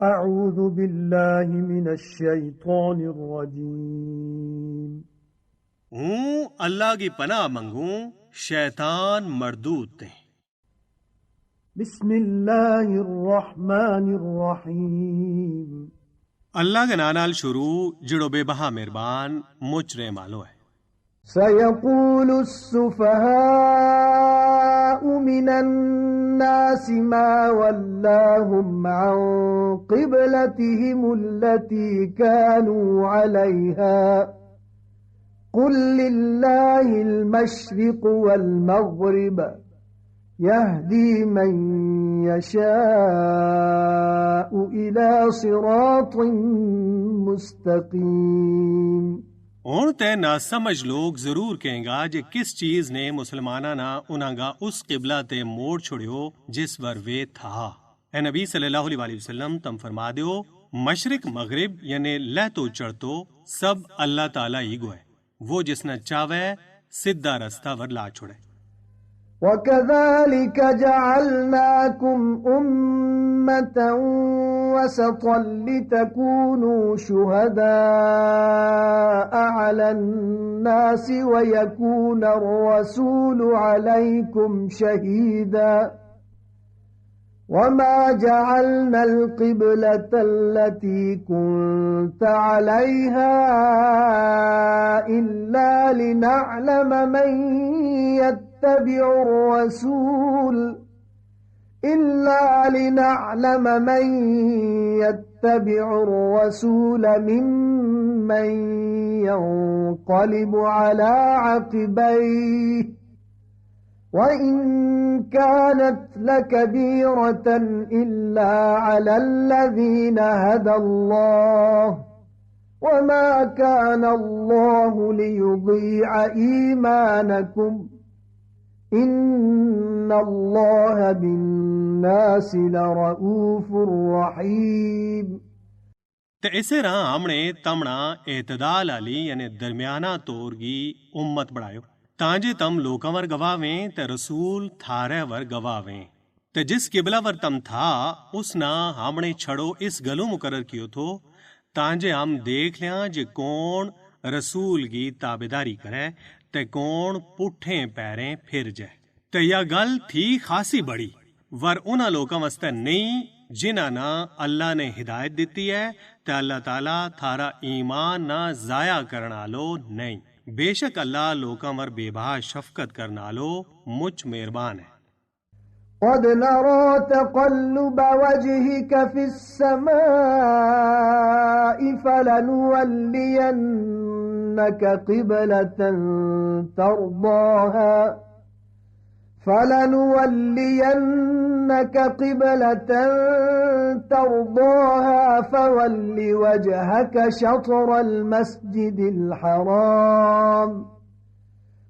أعوذ بالله من الشيطان الرجيم हूँ अल्लाह की पनाह मंगूं शैतान मरदूद ते। بسم الله الرحمن الرحيم अल्लाह के नाम नाल शुरू जिड़ो बेबहा मेहरबान मुच रहे मालो है। سيقول السفهاء من الناس ما ولاهم عن قبلتهم التي كانوا عليها قل لله المشرق والمغرب يهدي من يشاء إلى صراط مستقيم। ਹੁਣ ਤੇ ना समझ लोग जरूर कहेगा जे किस चीज ने मुसलमाना ना उनागा उस किबला ते मोड़ छोड़ियो जिस वर वे था। ए नबी सल्लल्लाहु अलैहि वसल्लम तम फरमा दियो मशरिक मगरिब यानी लहतो चढ़तो सब अल्लाह ताला ही गो है, वो जिसना चावे सीधा रास्ता वर ला छोड़े। وَكَذَلِكَ جَعَلْنَاكُمْ أُمَّةً وَسَطًا لِتَكُونُوا شُهَدَاءَ عَلَى النَّاسِ وَيَكُونَ الرَّسُولُ عَلَيْكُمْ شَهِيدًا وَمَا جَعَلْنَا الْقِبْلَةَ الَّتِي كُنْتَ عَلَيْهَا إِلَّا لِنَعْلَمَ مَنْ يتبع الرسول ممن ينقلب على عقبيه وإن كانت لكبيرة إلا على الذين هدى الله وما كان الله ليضيع إيمانكم إن الله بالناس لرؤوف رحيم। ते इसे राह हमने तमना एतदाल आली यानी दरमियाना तौर की उम्मत बढ़ायो तांजे तम लोकां वर गवावें ते रसूल थारे वर गवावें। ते जिस किबला वर तम था उसना हमने छड़ो इस गलो मुकर्रर कियो थो तांजे हम देख लिया जे कौन रसूल की ताबेदारी करे ते कौन पुठे पैरें फिर जाए। ते यह गल थी खासी बड़ी वर उन्हां लोकां वास्ते नहीं जिन्हां ना अल्लाह ने हिदायत दिती है ते अल्लाह ताला थारा ईमान ना जाया करना लो नहीं। बेशक अल्लाह लोकां वर बेबहा शफकत करना लो मुझ मेहरबान है। قد نرى تقلب وجهك في السماء فلنولينك قبلة ترضاها فول وجهك شطر المسجد الحرام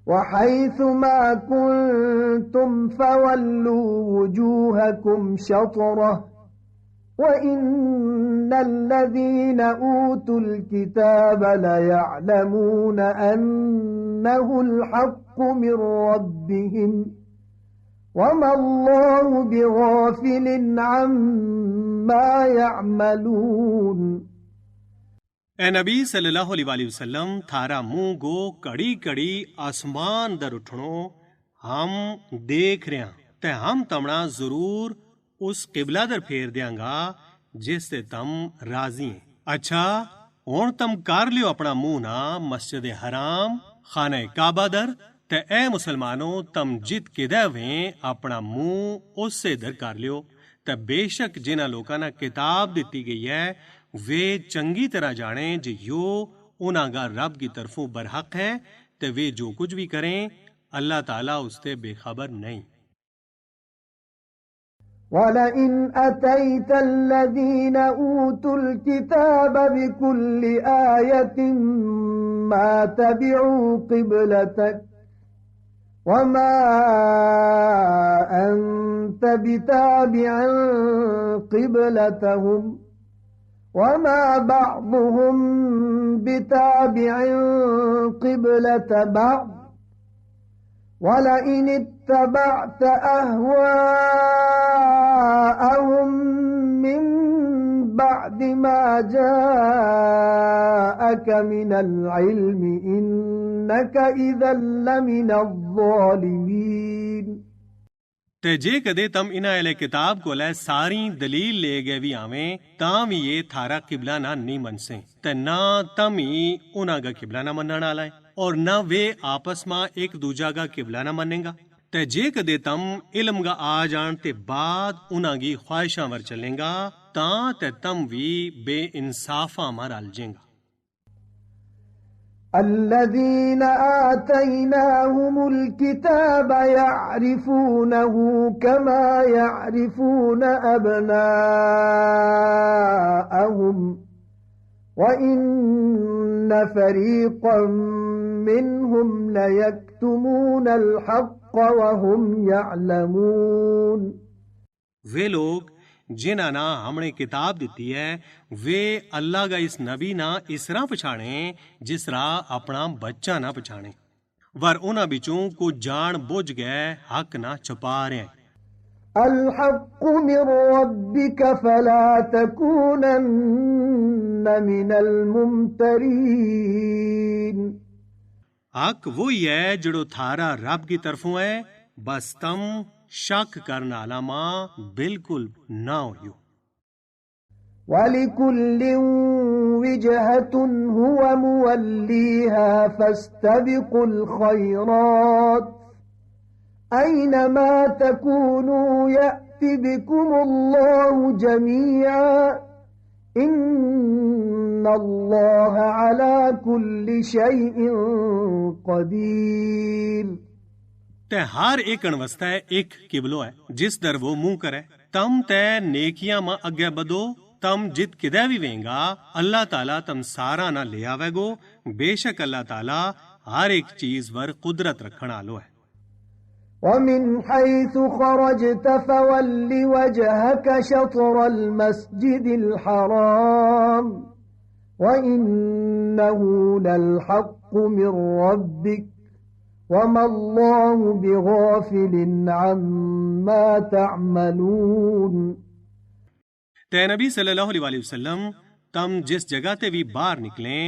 وحيث ما كنتم فولوا وجوهكم شطره وإن الذين أوتوا الكتاب ليعلمون أنه الحق من ربهم وما الله بغافل عما يعملون। ए नबी सल्लल्लाहु अलैहि वसल्लम थारा मुंह गो कड़ी कड़ी आसमान दर उठणो हम देख रहे ते हम तमना जरूर उस किबला दर फेर देंगा जिससे तम राजी हैं। अच्छा हुण तम कर लियो अपना मुंह ना मस्जिद हराम खाने काबा दर ते ए मुसलमानो तम जित किदे वे अपना मुंह उससे दर कर लियो। ते बेशक जिन्हां लोकां ना किताब दिती गई है वे चंगी तरह जाने जे यो उन्हां रब की तरफों बरहक है ते वे जो कुछ भी करें अल्लाह ताला उससे बेखबर नहीं। وَلَئِنْ أَتَيْتَ الَّذِينَ أُوتُوا الْكِتَابَ بِكُلِّ آيَةٍ مَا تَبِعُوا قِبْلَتَكَ وَمَا أَنْتَ بِتَابِعٍ قِبْلَتَهُمْ وَمَا بَعْضُهُمْ بِتَابِعٍ قِبْلَةَ بَعْضٍ وَلَئِنِ اتَّبَعْتَ أَهْوَاءَهُمْ مِنْ بعد ما جاءك من العلم إنك إذا لمن الظالمين ਤੇ ਜੇ ਕਦੇ ਤਮ ਇਨਾ ਅਲੇ ਕਿਤਾਬ ਕੋਲੇ ਸਾਰੀ ਦਲੀਲ ਲੈ ਗਏ ਵੀ ਆਵੇਂ ਤਾਂ ਵੀ ਇਹ ਥਾਰਾ ਕਿਬਲਾ ਨਾ ਨਹੀਂ ਮੰਨਸੇ ਤੇ ਨਾ ਤਮ ਹੀ ਉਹਨਾਂ ਦਾ ਕਿਬਲਾ ਨਾ ਮੰਨਣ ਵਾਲਾ ਹੈ ਔਰ ਨਾ ਵੇ ਆਪਸ ਮਾ ਇੱਕ ਦੂਜਾ ਦਾ ਕਿਬਲਾ ਨਾ ਮੰਨੇਗਾ ਤੇ ਜੇ ਕਦੇ ਤਮ ਇਲਮ ਦਾ ਆ ਜਾਣ ਤੇ ਬਾਅਦ ਉਹਨਾਂ ਦੀ ਖਵਾਇਸ਼ਾਂ ਵਰ ਚੱਲੇਗਾ ਤਾਂ ਤੇ ਤਮ ਵੀ ਬੇਇਨਸਾਫਾਂ ਮਾ ਰਲ ਜਾਏਗਾ الذين آتيناهم الكتاب يعرفونه كما يعرفون أبناءهم وإن فريقا منهم ليكتمون الحق وهم يعلمون वे लोग जिन्हां ना हमने किताब दिती है वे अल्लाह का इस नबी ना इस तरह पछाणे जिस तरह अपना बच्चा ना पछाणे वर उन्हां बिचों को जान बुझ गए हक ना छुपा रहे الحق من ربك فلا تكونن من الممترين हक वही है जड़ो थारा रब की तरफों है बस तम शक करना आलामा बिल्कुल ना हो وَلِكُلٍّ وِجْهَةٌ هُوَ مُوَلِّيهَا فَاسْتَبِقُوا الْخَيْرَاتِ أَيْنَمَا تَكُونُوا يَأْتِ بِكُمُ اللَّهُ جَمِيعًا إِنَّ اللَّهَ عَلَى كُلِّ شَيْءٍ قَدِيرٌ ते हर एक वस्ता है एक किबलो है जिस दर वो मुंह करे तम ते नेकियां मा अगे बदो तम जित किदे भी वेंगा अल्लाह ताला तम सारा ना ले आवेगो बेशक अल्लाह ताला हर एक चीज वर कुदरत रखण आलो है وَمِنْ حَيْثُ خَرَجْتَ فَوَلِّ وَجْهَكَ شَطْرَ الْمَسْجِدِ الْحَرَامِ وَإِنَّهُ لَلْحَقُّ مِنْ رَبِّكَ وَمَا اللَّهُ بِغَافِلٍ عَمَّا تَعْمَلُونَ ते नबी सल्लल्लाहु अलैहि वसल्लम तम जिस जगह ते भी बाहर निकले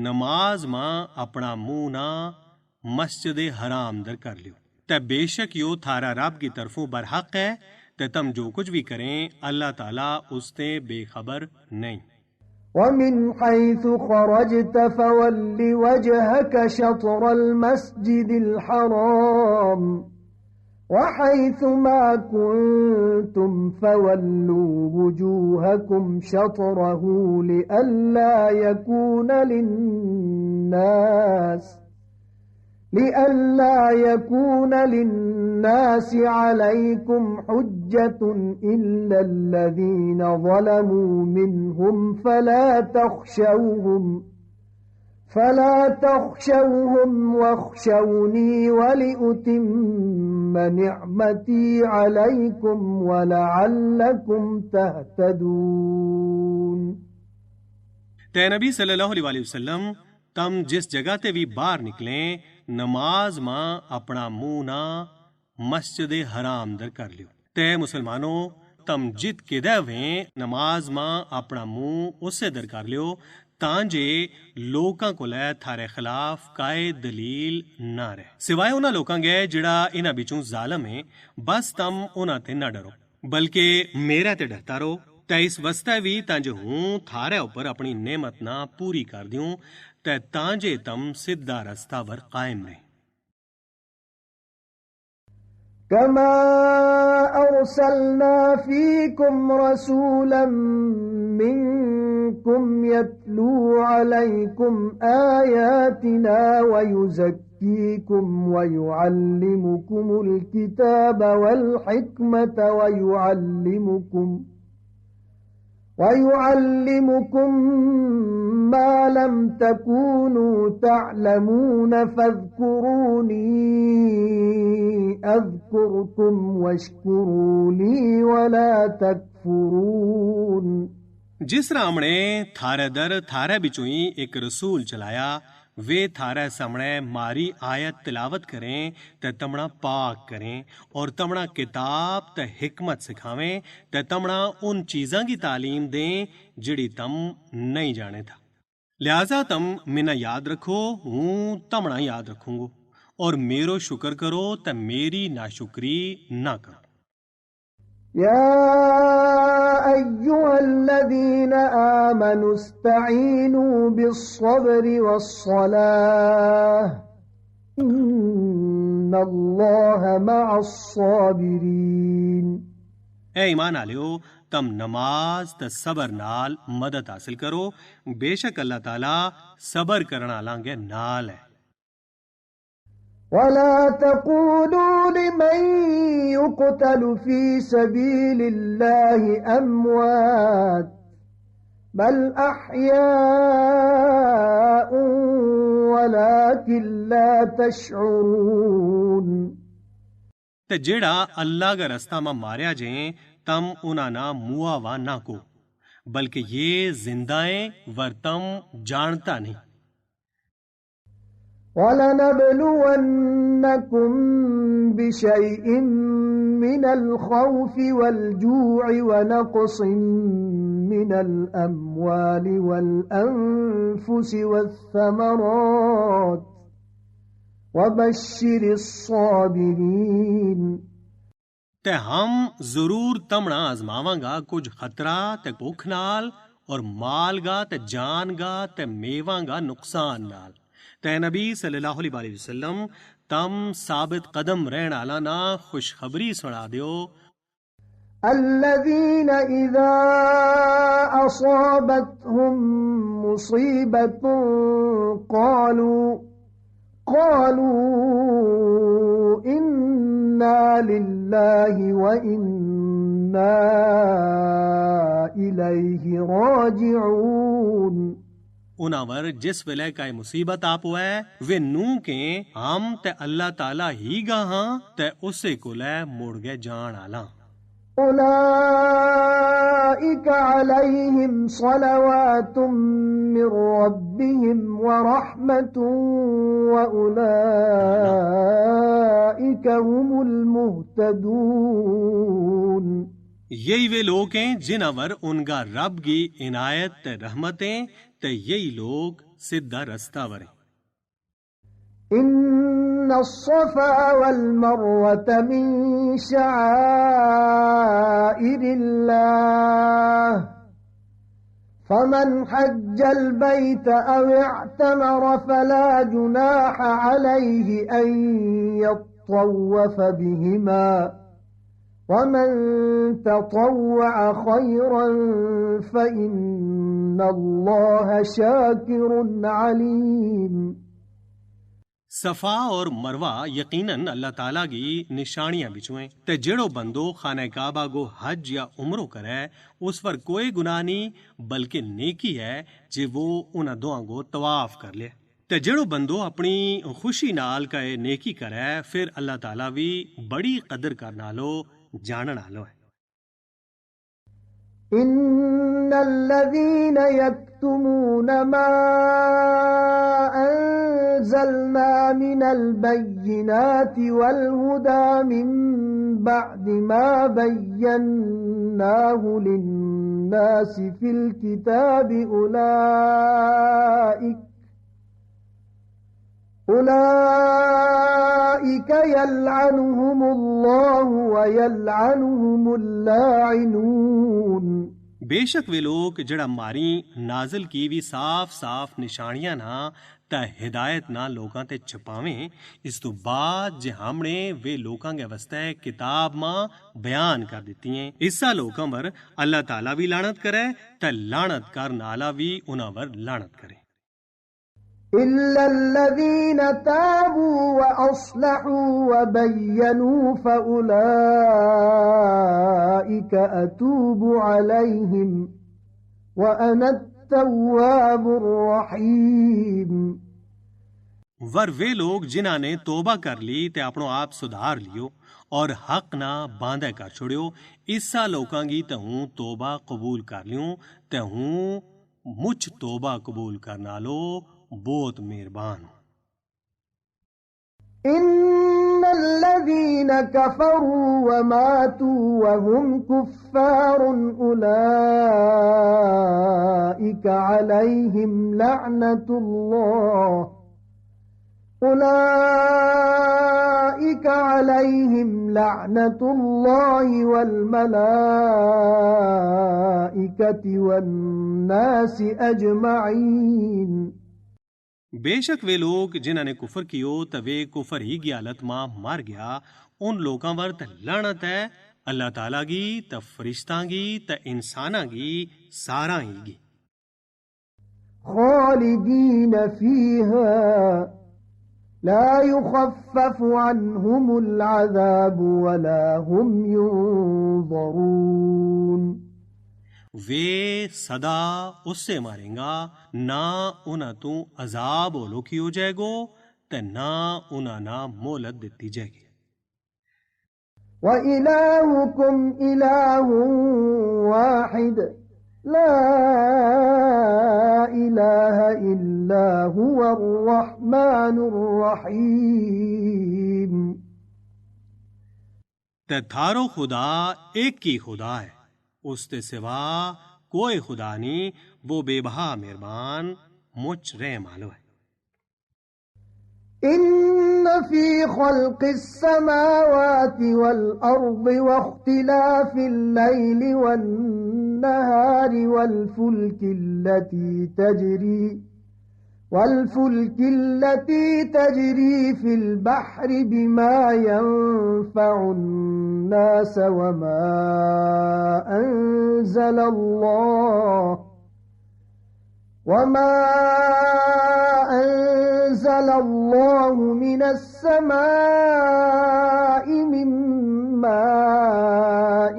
नमाज मां अपना मुंह ना मस्जिद हराम दर कर लियो ते बेशक यो थारा रब की तरफों बरहक है ते तम जो कुछ भी करें अल्लाह ताला उससे बेखबर नहीं وَمِنْ حَيْثُ خَرَجْتَ فَوَلِّ وَجْهَكَ شَطْرَ الْمَسْجِدِ الْحَرَامِ وَحَيْثُ مَا كُنْتُمْ فَوَلُّوا وُجُوهَكُمْ شَطْرَهُ لِئَلَّا يَكُونَ لِلنَّاسِ عَلَيْكُمْ حُجَّةٌ إِلَّا الَّذِينَ ظَلَمُوا مِنْهُمْ فَلَا تَخْشَوْهُمْ وَاخْشَوْنِي وَلِأُتِمَّ نِعْمَتِي عَلَيْكُمْ وَلَعَلَّكُمْ تَهْتَدُونَ ते नबी सल्लल्लाहु अलैहि वसल्लम तम जिस जगह ते भी बाहर निकले नमाज मां अपना मुंह ना मस्जिद हराम दर कर लियो ते मुसलमानों तम जित किदे वे नमाज मां अपना मुंह उससे दर कर लियो तां जे लोकां को लै थारे खिलाफ काए दलील ना रहे सिवाय उन्हां लोकां गए जिहड़ा इन्हां बिचों जालिम है बस तम उन्हां ते ना डरो बल्कि मेरे ते डरता रहो ते इस वस्ते भी तां जे हूं थारे ऊपर अपनी नेमत ना पूरी कर दियूं ते तां जे तम सिद्धा रस्ता वर कायम रहे كَمَا أَرْسَلْنَا فِيكُمْ رَسُولًا مِّنكُمْ يَتْلُو عَلَيْكُمْ آيَاتِنَا وَيُزَكِّيكُمْ وَيُعَلِّمُكُمُ الْكِتَابَ وَالْحِكْمَةَ وَيُعَلِّمُكُم مَّا لَمْ تَكُونُوا تَعْلَمُونَ فَاذْكُرُونِي أَذْكُرْكُمْ وَاشْكُرُوا لِي وَلَا تَكْفُرُونَ जिस तरह हमने थारे दर थारे बिचों ही एक रसूल चलाया वे थारे सामने मारी आयत तिलावत करें ते तमणा पाक करें और तमणा किताब ते हिकमत सिखावें ते तमणा उन चीज़ां की तालीम दें जिड़ी तम नहीं जाने था। लिहाजा तम मिना याद रखो, हूँ तमणा याद रखूंगो, और मेरो शुक्र करो ते मेरी नाशुक्री ना करो। يا أيها الذين آمنوا استعينوا بالصبر والصلاة إن الله مع الصابرين। ए ईमान आलियो, तम नमाज ते सबर नाल मदद हासिल करो, बेशक अल्लाह ताला सबर करना लांगे नाल है। ولا تقولوا لمن يقتل في سبيل الله أموات بل أحياء ولكن لا تشعرون। ते जेड़ा अल्लाह का रस्ता में मारिया जे तम उना ना मुआवा ना को, बल्कि ये जिंदाएं वर तम जानता नहीं। وَلَنَبْلُوَنَّكُمْ بِشَيْءٍ مِّنَ الْخَوْفِ وَالْجُوعِ وَنَقْصٍ مِّنَ الْأَمْوَالِ وَالْأَنفُسِ وَالثَّمَرَاتِ وَبَشِّرِ الصَّابِرِينَ। ते हम जरूर तमना आजमावांगा कुछ खतरा ते भुख नाल और माल गा ते जान गा ते मेवांगा नुकसान नाल। ते नबी सल्लल्लाहु अलैहि वसल्लम तम साबित कदम रहन आला ना खुशखबरी सुना दियो। الذين إذا أصابتهم مصيبة قالوا إنا لله وإنا إليه راجعون। उनावर जिस वेले काई मुसीबत आप हुआ वे नू के हम ते अल्लाह ताला ही गाहां ते उसे कोले मुड़ गए जान आला। أولئك عليهم صلوات من ربهم ورحمة وأولئك هم المهتدون। यही वे लोग हैं जिनावर उनका रब की इनायत ते रहमतें ते यही लोग सीधा रास्ता वरे। إن الصفا والمروة من شعائر الله فمن حج البيت أو اعتمر فلا جناح عليه أن يطوف بهما ومن تطوع خيرا فإن الله شاكر عليم। सफा और मरवा यकीनन अल्लाह ताला की निशानियां बिचुएं ते जेड़ो बंदो खाने काबा गो हज या उम्रो करे उस पर कोई गुनाह नहीं बल्कि नेकी है जे वो उन दुआ गो तवाफ कर ले। ते जेड़ो बंदो अपनी खुशी नाल का नेकी करे फिर अल्लाह ताला भी बड़ी कदर करना लो जानन आलो है। إن الذين يكتمون ما أنزلنا من البينات والهدى من بعد ما بيناه للناس في الكتاب أولئك يلعنهم الله ويلعنهم اللاعنون। बेशक वे लोग जड़ा मारी नाजिल की भी साफ साफ निशानियां ना ता हिदायत ना लोगां ते छपावें इस तो बाद जे हमने वे लोगां के वास्ते किताब मां बयान कर दिती हैं इसा लोगां पर अल्लाह ताला भी लानत करे ता लानत करन आला भी उन्हां पर लानत करे। إلا الذين تابوا وأصلحوا وبينوا فأولئك أتوب عليهم وأنا التواب الرحيم। वर वे लोग जिन्हां ने तोबा कर ली ते अपनो आप सुधार लियो और हक ना बांधे कर छोड़ियो इसा लोकां गी ते हूं तोबा कबूल कर लियो ते हूं मुझ तोबा कबूल करना लो बहुत मेहरबान हो। إن الذين كفروا وماتوا وهم كفار أولئك عليهم لعنة الله والملائكة والناس أجمعين। बेशक वे लोग जिन्हां ने कुफर कियो ते वे कुफर ही की हालत मां मर गया, उन लोकां वर ते लानत है, अल्लाह ताला गी ते फरिश्तां गी ते इंसानां गी सारां ही गी। خالدين فيها لا يخفف عنهم العذاب ولا هم ينظرون। वे सदा उससे मारेंगा, ना उन्हां तू अजाब होलो की हो जाएगो ते ना उन्हां ना मोहलत दिती जाएगी। وإلهكم إله واحد لا إله إلا هو الرحمن الرحيم। ते थारो खुदा एक ही खुदा है, उसके सिवा कोई खुदा नहीं, वो बेबहा मेहरबान मुझ रहम वालो है। إن في خلق السماوات والأرض واختلاف الليل والنهار والفلك التي تجري في البحر بما ينفع الناس وما أنزل الله من السماء من ماء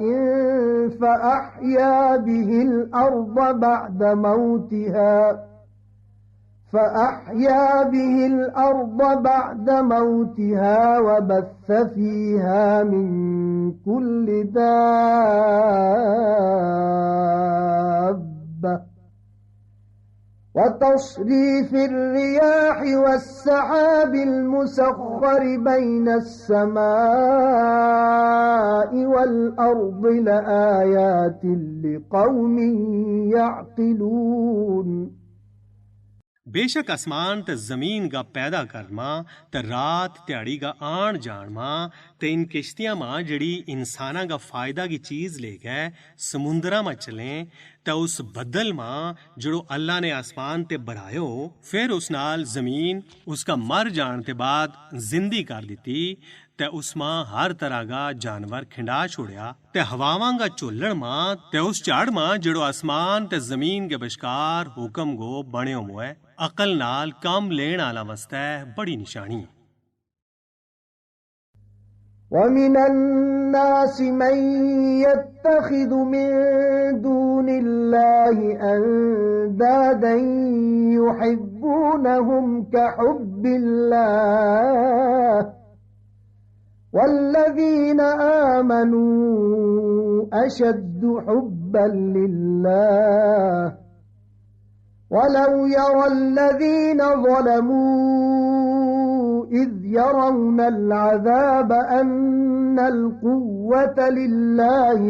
فأحيا به الأرض بعد موتها وبث فيها من كل دابة وتصريف الرياح والسحاب المسخر بين السماء والأرض لآيات لقوم يعقلون। बेशक आसमान ते जमीन का पैदा करना ते रात त्याड़ी का आण जाणमा ते इन किश्तियां मां जड़ी इंसाना का फायदा की चीज ले गए समुंदरा में चलें ते उस बदल मां जड़ो अल्लाह ने आसमान ते बनायो, फिर उस नाल जमीन उसका मर जान ते बाद जिंदी कर दी ते उस मां हर तरह का जानवर खिंडा छोड़िया ते हवावां का चोलण मां ते उस झाड़ मां जड़ो आसमान ते जमीन के बशकार हुक्म गो बण्यो मुए अकल नाल कम लेण आला वस्ते बड़ी निशानी है। ومن الناس من يتخذ من دون الله أندادا يحبونهم كحب الله والذين آمنوا أشد حبا لله ولو يرى الذين ظلموا إذ يرون العذاب أن القوة لله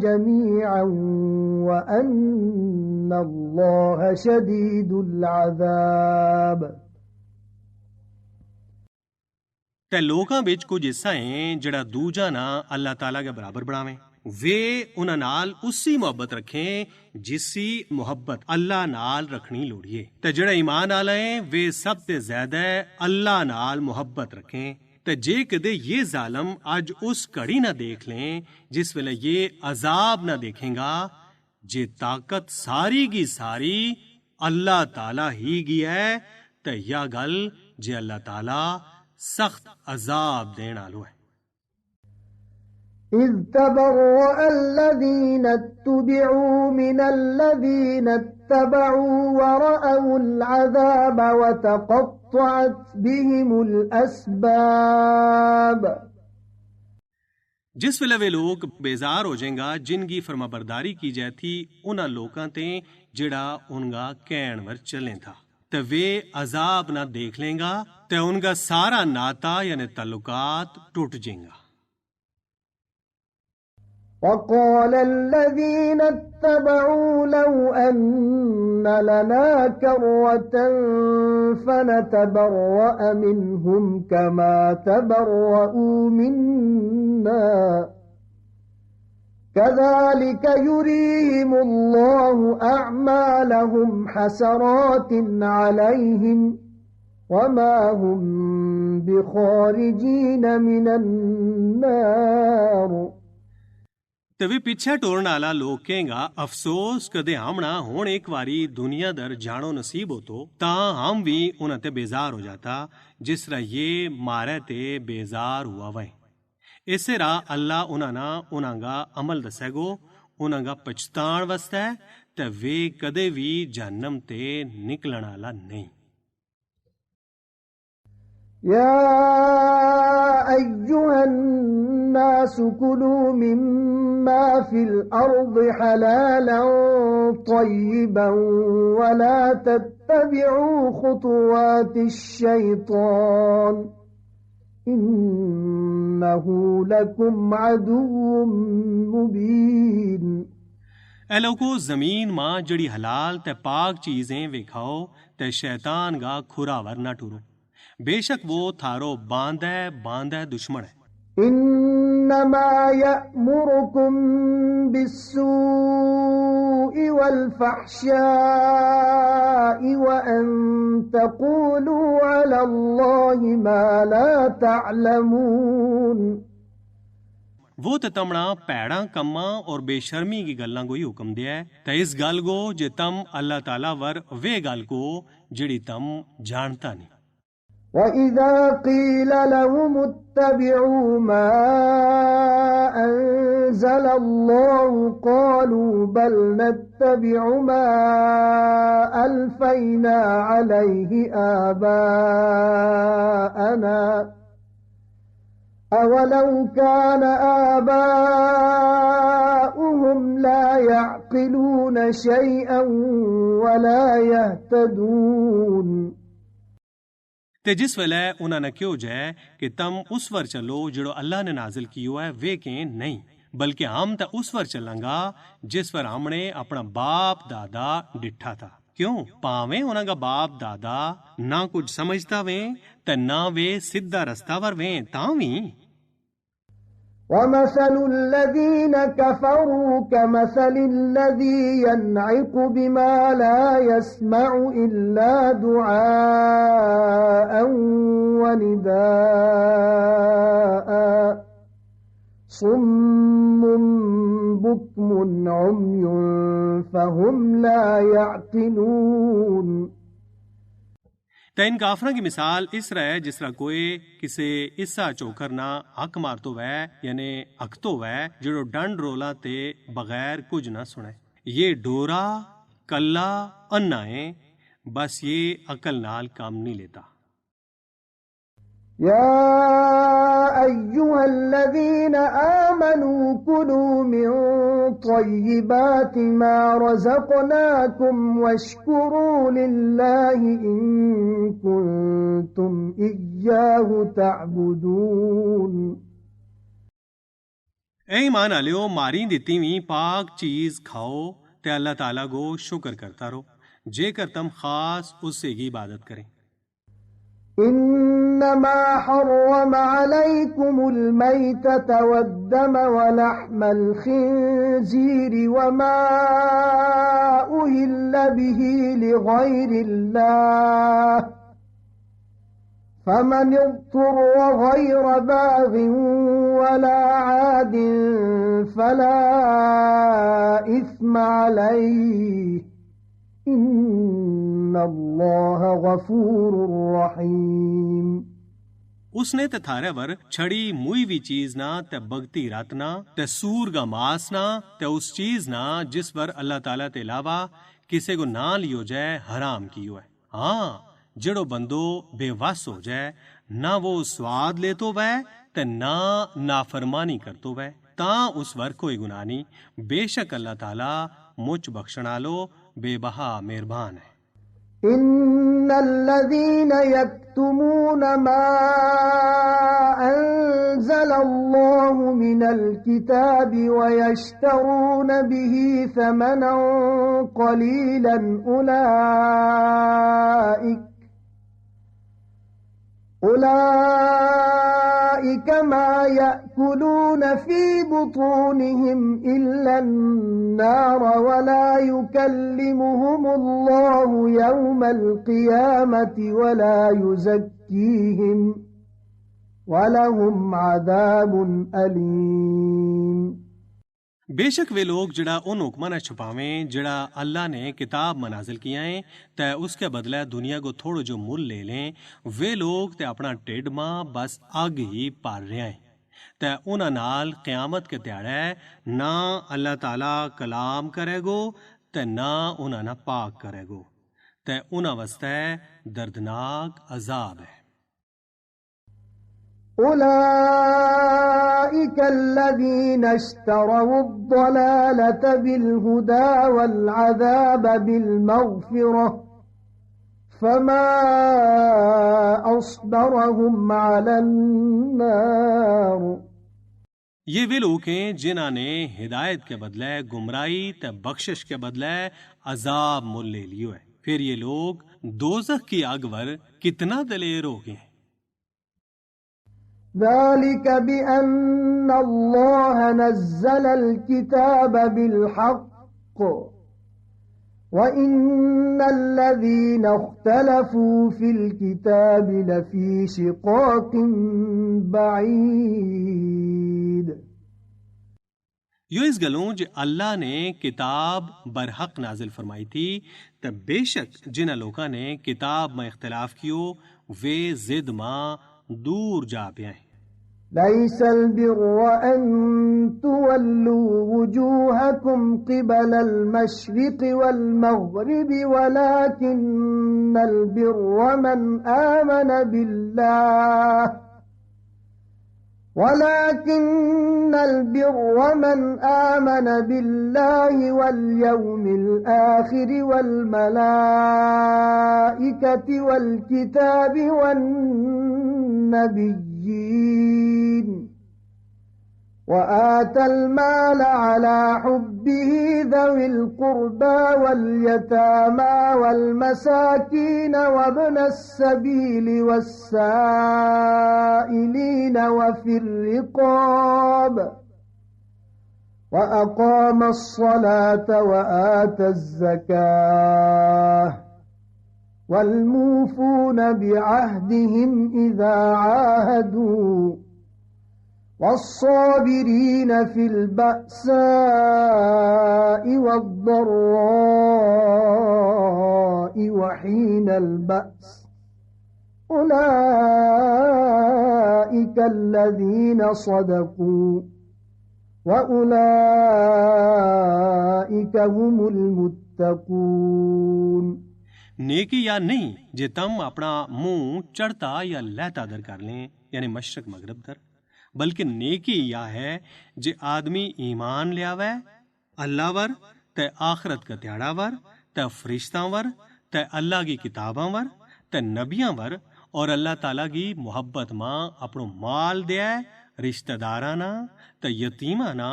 جميعا وأن الله شديد العذاب। ते लोकां विच कुछ हिस्सा है जड़ा दूजा ना अल्लाह ताला के बराबर बनावे, वे उन्हां नाल उसी मोहब्बत रखें जिसी मोहब्बत अल्लाह नाल रखनी लोड़िए ते जड़ा ईमान आला है वे सब ते ज्यादा अल्लाह नाल मोहब्बत रखें। ते जे कदे ये जालम आज उस घड़ी ना देख लें जिस वेले ये अजाब ना देखेगा, जे ताकत सारी की सारी अल्लाह ताला ही की है, ते यह गल जे अल्लाह ताला सख्त अजाब देने आलो है। إذ تبرأ الذين اتبعوا من الذين اتبعوا ورأوا العذاب وتقطعت بهم الأسباب। जिस वेले वे लोग बेजार हो जाएगा जिनकी फरमाबरदारी की जाए थी उन्हां लोकां ते जिड़ा उनका कहण वर चले था ते वे अजाब ना देख लेगा ते उनका सारा नाता यानी ताल्लुकात टूट जाएगा। وقال الذين اتبعوا لو أن لنا كرة فنتبرأ منهم كما تبرؤوا منا كذلك يريهم الله أعمالهم حسرات عليهم وما هم بخارجين من النار। ਤੇ ਵੀ ਪਿੱਛੇ ਟੋਰਨ ਵਾਲਾ ਲੋਕ ਕਹੇਗਾ ਅਫਸੋਸ ਕਦੇ ਆਮਣਾ ਹੁਣ ਇੱਕ ਵਾਰੀ ਦੁਨੀਆ ਦਰ ਜਾਣੋ ਨਸੀਬ ਹੋਤੋ ਤਾਂ ਹਮ ਵੀ ਉਹਨਾਂ ਤੇ ਬੇਜ਼ਾਰ ਹੋ ਜਾਤਾ ਜਿਸ ਤਰ੍ਹਾਂ ਇਹ ਮਾਰੇ ਤੇ ਬੇਜ਼ਾਰ ਹੁਆ ਵੈ। ਇਸੇ ਰਾਹ ਅੱਲਾ ਉਹਨਾਂ ਦਾ ਅਮਲ ਦੱਸੇਗੋ ਉਹਨਾਂ ਦਾ ਪਛਤਾਣ ਵਸਤਾ ਤੇ ਵੇ ਕਦੇ ਵੀ ਜਹਨਮ ਤੇ ਨਿਕਲਣ ਵਾਲਾ ਨਹੀਂ। يا أيها الناس كلوا مما في الأرض حلالا طيبا ولا تتبعوا خطوات الشيطان إنه لكم عدو مبين۔ اے لوگو زمین ماں جڑی حلال تے پاک چیزیں وکھاؤ تے شیطان گا کھرا ور نہ ٹورو بے شک وہ تھارو باندھے دشمن ہے۔ إنما يأمركم بالسوء والفحشاء وأن تقولوا على الله ما لا تعلمون۔ وہ تے تمنا پیڑاں کماں اور بے شرمی کی گلاں کو ہی حکم دیا ہے تے اس گل کو جے تم اللہ تعالیٰ ور وے گل کو جڑی تم جانتا نہیں۔ وَإِذَا قِيلَ لَهُمُ اتَّبِعُوا مَا أَنزَلَ اللَّهُ قَالُوا بَلْ نَتَّبِعُ مَا أَلْفَيْنَا عَلَيْهِ آبَاءَنَا أَوَلَوْ كَانَ آبَاؤُهُمْ لَا يَعْقِلُونَ شَيْئًا وَلَا يَهْتَدُونَ۔ تے جس ویلے انہاں نے کیوں جائے کہ تم اس ور چلو جڑو اللہ نے نازل کیو ہے وے کہیں نہیں بلکہ ہم تے اس ور چلیں گا جس ور ہم نے اپنا باپ دادا ڈٹھا تھا۔ کیوں پاویں انہاں کا باپ دادا نہ کچھ سمجھتا ویں تے نہ وے سیدھا رستہ ور ویں تاں ویں۔ وَمَثَلُ الَّذِينَ كَفَرُوا كَمَثَلِ الَّذِي يَنْعِقُ بِمَا لَا يَسْمَعُ إِلَّا دُعَاءً وَنِدَاءً صُمٌّ بُكْمٌ عُمْيٌ فَهُمْ لَا يَعْقِلُونَ۔ تے ان کافراں کی مثال اس طرح ہے جس طرح کوئی کسے اسا چوکر نہ حق مارتو وے یعنی اکتو وے جڑو ڈنڈ رولا تے بغیر کچھ نہ سنے۔ یہ ڈورا کلا انا ہے بس یہ عقل نال کام نہیں لیتا۔ يا أيها الذين آمنوا كلوا من طيبات ما رزقناكم واشكروا لله إن كنتم إياه تعبدون۔ اے ایمان آلیو ماری دیتی ہوئی پاک چیز کھاؤ تے اللہ تعالیٰ کو شکر کرتا رہو جے کر تم خاص اس سے کی عبادت کریں۔ إنما حرم عليكم الميتة والدم ولحم الخنزير وما أهل به لغير الله فمن اضطر غير باغ ولا عاد فلا إثم عليه إن اللہ غفور رحیم۔ اس نے تے تھارے ور چھڑی موئی وی چیز نہ تے بگتی رات نہ تے سور کا ماس نہ تے اس چیز نہ جس پر اللہ تعالیٰ تے علاوہ کسے کو نہ لیو جائے حرام کیو ہے۔ ہاں جڑو بندو بے وس ہو جائے نہ وہ سواد لے تو وے ते ना नाफरमानी करतो वै तां उस वर कोई गुनाह नहीं। बेशक अल्लाह ताला मुझ बख्शण आलो बेबहा मेहरबान है। إن الذين يكتمون ما أنزل الله من الكتاب ويشترون به ثمنا قليلا أولئك ما يأكلون في بطونهم إلا النار ولا يكلمهم الله يوم القيامة ولا يزكيهم ولهم عذاب أليم। बेशक वे लोग जड़ा उन हुक्मां ने छुपावें जड़ा अल्लाह ने किताब मनाजिल किया है ते उसके बदले दुनिया को थोड़ो जो मुल ले लें, वे लोग ते अपना ढिड मां बस अग ही पार रहे हैं ते उन्हां नाल क़यामत के ध्याड़े ना अल्लाह ताला कलाम करेगो ते ना उन्हां ना पाक करेगो ते उन्हां वास्ते दर्दनाक अजाब है। أولئك الذين اشتروا الضلالة بالهدى والعذاب بالمغفرة فما أصبرهم على النار। ये वे लोग हैं जिन्हां ने हिदायत के बदले गुमराही ते बख्शिश के बदले अजाब मुल ले लियो है। फिर ये लोग दोज़ख की आग वर कितना दलेर हो गए। ذلك بأن الله نزل الكتاب بالحق وإن الذين اختلفوا في الكتاب لفي شقاق بعيد। यो इस गलों जे अल्लाह ने किताब बरहक नाजिल फरमाई थी तब बेशक जिन लोगों ने किताब में इख्तिलाफ कियो वे जिद मां दूर जा पिया है। ليس البر أن تولوا وجوهكم قبل المشرق والمغرب ولكن البر من آمن بالله واليوم الآخر والملائكة والكتاب والنبيين وآتى المال على حبه ذوي القربى واليتامى والمساكين وابن السبيل والسائلين وفي الرقاب وأقام الصلاة وآتى الزكاة والموفون بعهدهم إذا عاهدوا والصابرين في البأساء والضراء وحين البأس أولئك الذين صدقوا وأولئك هم المتقون। नेकी या नहीं जे तम अपना मुंह चढ़ता या लहता दर कर लें यानी मशरक मगरब दर, बल्कि नेकी या है जे आदमी ईमान लियावे अल्लाह वर ते आखरत का त्याड़ा वर ते फरिश्तां वर ते अल्लाह की किताबां वर ते नबियां वर और अल्लाह ताला की मोहब्बत मां अपनो माल दे रिश्तेदारां ना ते यतीमां ना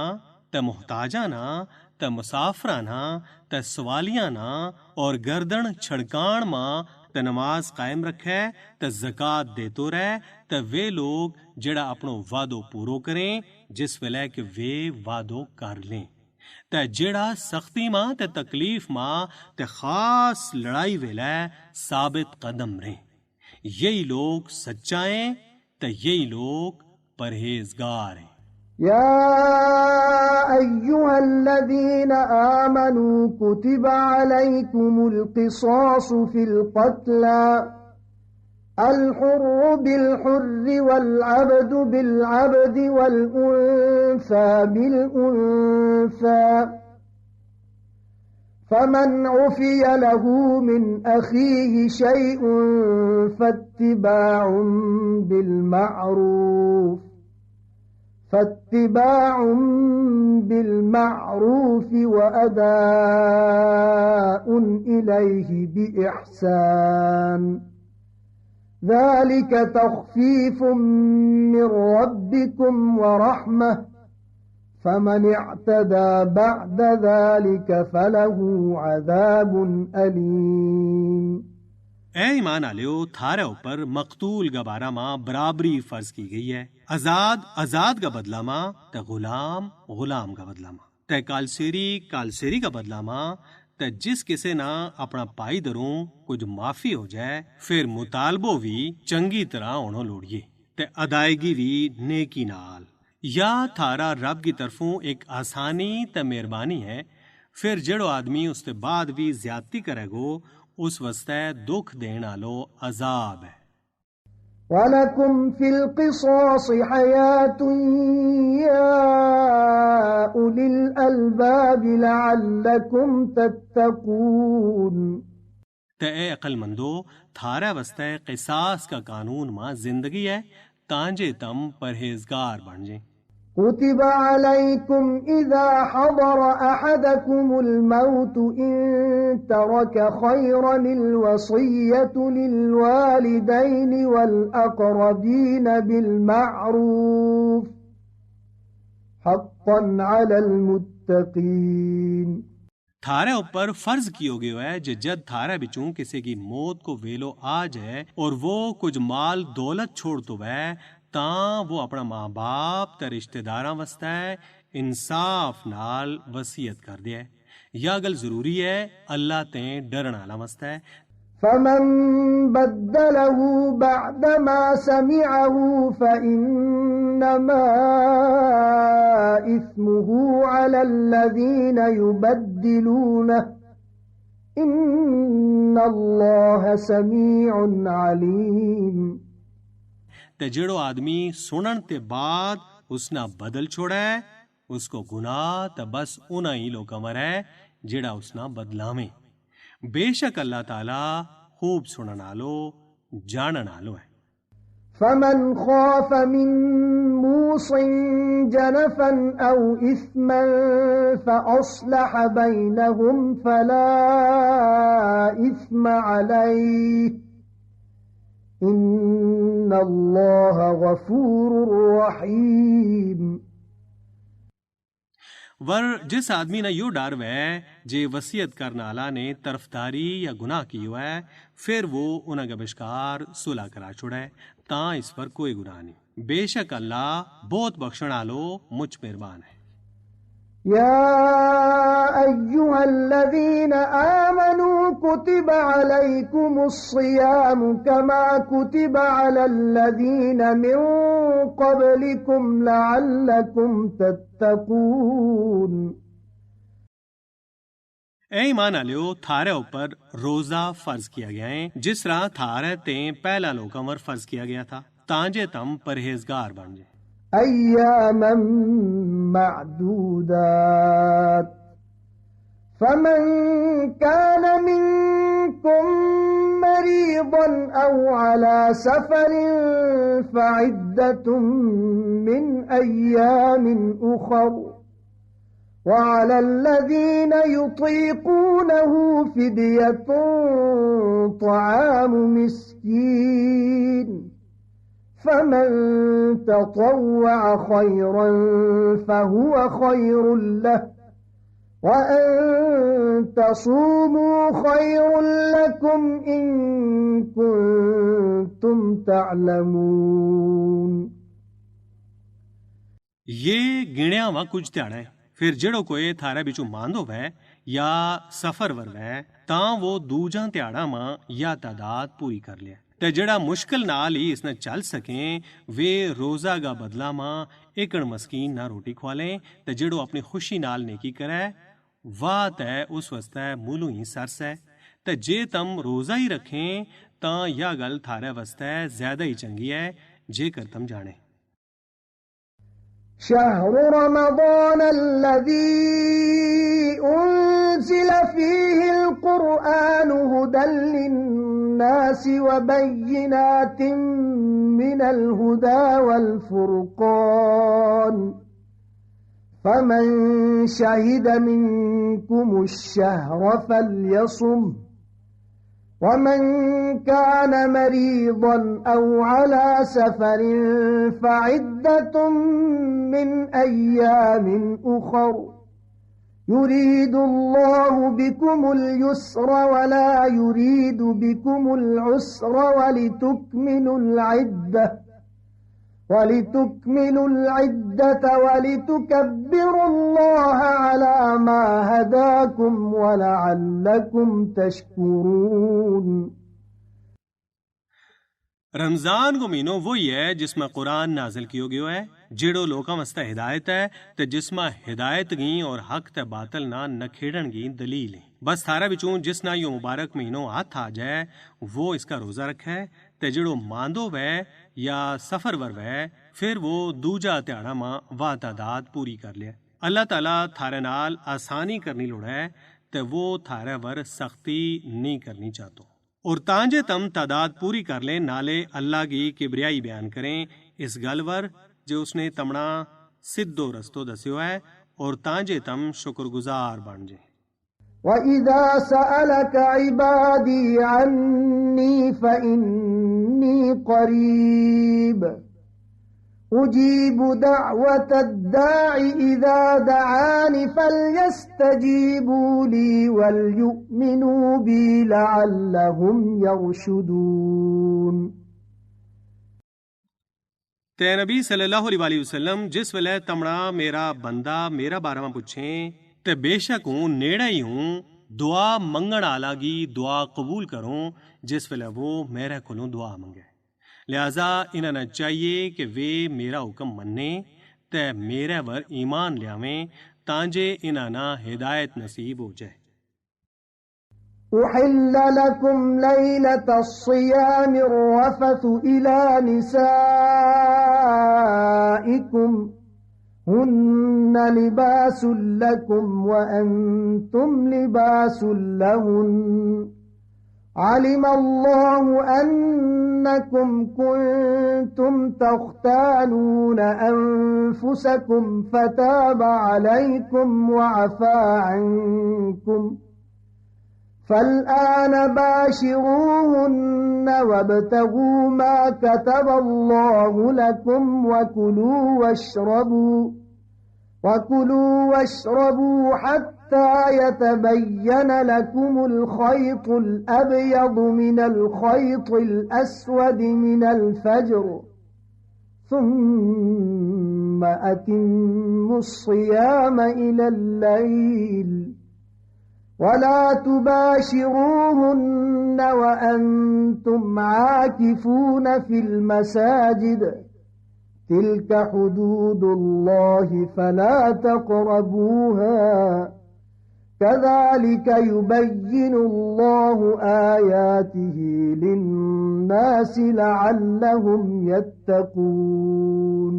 ते मुहताजां ना ते मुसाफरां ना ते सवालियां ना और गर्दन छड़काण मां ते नमाज कायम रखे ते ज़कात देतो रहे ते वे लोग जेड़ा अपनो वादो पूरो करें जिस वेले कि वे वादो कर लें ते जेड़ा सख्ती मां ते तकलीफ मां ते खास लड़ाई वेले साबित कदम रहे। यही लोग सच्चाए ते यही लोग परहेजगार हैं। يا أيها الذين آمنوا كتب عليكم القصاص في القتلى الحر بالحر والعبد بالعبد والأنثى بالأنثى فمن عفي له من أخيه شيء فاتباع بالمعروف فاتباع بالمعروف وأداء إليه بإحسان ذلك تخفيف من ربكم ورحمة فمن اعتدى بعد ذلك فله عذاب أليم ऐ ईमान आलियो थारे ऊपर मकतूल गबारा मां बराबरी फर्ज की गई है। आजाद का बदला मां ते गुलाम का बदला मां ते कालसेरी का बदला मां ते जिस किसे ना अपना पाई दरूं कुछ माफी हो जाए फिर मुतालबो भी चंगी तरह होनो लोड़िए ते अदायगी भी नेकी नाल या थारा रब की तरफों एक आसानी ते मेहरबानी है। फिर जेड़ो आदमी उसके बाद भी ज्यादती करेगो उस वस्ते दुख देने आलो अजाब है। वलकुम फिल क़िसास हयातुन या उलिल अलबाब लअल्लकुम तत्तकून ते ए अक्लमंदो थारा वस्ते क़िसास का कानून मां जिंदगी है तांजे तम परहेजगार बन जे। كتب عليكم إذا حضر أحدكم الموت إن ترك خيرا الوصية للوالدين والأقربين بالمعروف حقا على المتقين थारे ऊपर फर्ज कियो गयो है जे जद थारे बिचों किसी की मौत को वेलो आ जाए और वो कुछ माल दौलत छोड़ तो वह तां वो अपना माँ बाप ते रिश्तेदारां वास्ते इंसाफ नाल वसीयत कर दिया। यह गल जरूरी है अल्लाह ते डरन आला वास्ते। فمن بدله بعدما سمعه فإنما إثمه على الذين يبدلونه إن الله سميع عليم ते जेड़ो आदमी सुनन ते बाद उसना बदल छोड़ा है उसको गुनाह ते बस उना ही लोका मर है जेड़ा उसना बदलावे। बेशक अल्लाह ताला खूब सुनन आलो जानन आलो है। فمن خاف من موص جنفا أو إثما فأصلح بينهم فلا إثم عليه إن الله غفور رحيम वर जिस आदमी ने यो डर वै जे वसीयत करने वाला ने तरफदारी या गुनाह कियो है फिर वो उनके बशकार सुलह करा छोड़े ता इस पर कोई गुनाह नहीं। बेशक अल्लाह बहुत बख्शण आलो मुझ मेहरबान है। يا أيها الذين آمنوا كتب عليكم الصيام كما كتب على الذين من قبلكم لعلكم تتقون ए ईमान आलियो थारे ऊपर रोजा फर्ज किया गया है जिस तरह थारे ते पहला लोगों पर फर्ज किया गया था तांजे तम परहेजगार बन जाए। أياما معدودات فمن كان منكم مريضا أو على سفر فعدة من أيام أخر وعلى الذين يطيقونه فدية طعام مسكين فمن تطوع خيرا فهو خير له وأن تصوموا خير لكم إن كنتم تعلمون ये गिणिया वा कुछ त्याड़ा है फिर जेड़ो कोई थारे बिचू मांदो वै या सफर वर वै तां वो दूजा त्याड़ा मां या तादाद पूरी कर लिया ते जेड़ा मुश्किल नाल ही इसने चल सकें वे रोजा का बदला मां एकड़ मस्कीन ना रोटी खवाले ते जेड़ो अपनी खुशी नाल नेकी करे वाह तै उस वस्ते मूलू ही सरस है ते जे तम रोजा ही रखें तां यह गल थारे वस्ते ज्यादा ही चंगी है जेकर तम जाने। شهر رمضان الذي أنزل فيه القرآن هدى للناس وبينات من الهدى والفرقان فمن شهد منكم الشهر فليصم ومن كان مريضا أو على سفر فعدة من أيام أخر يريد الله بكم اليسر ولا يريد بكم العسر ولتكملوا العدة ولتكبروا الله على ما هداكم ولعلكم تشكرون. रमज़ान को महीनो वही है जिसमें कुरान नाजिल कियो गयो है, जेड़ो लोकां वास्ते हिदायत है ते जिसमें हिदायत गी और हक ते बातिल ना नखेड़न गी दलील है। बस थारा बिचों जिस ना यो मुबारक महीनो हाथ आ जाए वो इसका रोजा रखे ते जेड़ो मांदो वै या सफर वर वै फिर वो दूजा त्याड़ा मां वाह तादाद पूरी कर ले। अल्लाह ताला थारे नाल आसानी करनी लोड़ है ते वो थारे वर सख्ती नहीं करनी चाहतो। और तांजे तम तादाद पूरी कर लें नाले अल्लाह की किबरियाई बयान करें इस गलवर जो उसने तमना सिद्धो रस्तो दस्यो है और तांजे तम शुक्रगुजार बन जाए। وَإِذَا سَأَلَكَ عِبَادِي عَنِّي فَإِنِّي قَرِيبٌ أُجِيبُ دَعْوَةَ الدَّاعِ إِذَا دَعَانِ فَلْيَسْتَجِيبُوا لِي وَلْيُؤْمِنُوا بِي لَعَلَّهُمْ يَرْشُدُونَ. ते नबी सल्लल्लाहु अलैहि वसल्लम जिस वेले तमना मेरा बंदा मेरा बारे में पूछे ते बेशक हूँ नेड़े ही हूँ दुआ मंगण आला की दुआ कबूल करूँ जिस वेले वो मेरे कोलों दुआ मंगे। लिहाजा इन्हें चाहिए कि वे मेरा हुक्म मन्ने ते मेरे वर ईमान लियावें तांजे इन्हें हिदायत नसीब हो जाए। أُحِلَّ لَكُمْ لَيْلَةَ الصِّيَامِ الرَّفَثُ إِلَى نِسَائِكُمْ هُنَّ لِبَاسٌ لَكُمْ وَأَنْتُمْ لِبَاسٌ لَهُنَّ عَلِمَ اللَّهُ أَنَّكُمْ كُنْتُمْ تَخْتَانُونَ أَنفُسَكُمْ فَتَابَ عَلَيْكُمْ وَعَفَا عَنْكُمْ فَالْآنَ بَاشِرُوهُنَّ وَابْتَغُوا مَا كَتَبَ اللَّهُ لَكُمْ وَكُلُوا وَاشْرَبُوا حَتَّى يَتَبَيَّنَ لَكُمُ الْخَيْطُ الْأَبْيَضُ مِنَ الْخَيْطِ الْأَسْوَدِ مِنَ الْفَجْرِ ثُمَّ أَتِمُّوا الصِّيَامَ إِلَى اللَّيْلِ وَلَا تُبَاشِرُوهُنَّ وَأَنْتُمْ عَاكِفُونَ فِي الْمَسَاجِدِ تِلْكَ حُدُودُ اللَّهِ فَلَا تَقْرَبُوهَا كَذَلِكَ يُبَيِّنُ اللَّهُ آيَاتِهِ لِلنَّاسِ لَعَلَّهُمْ يَتَّقُونَ.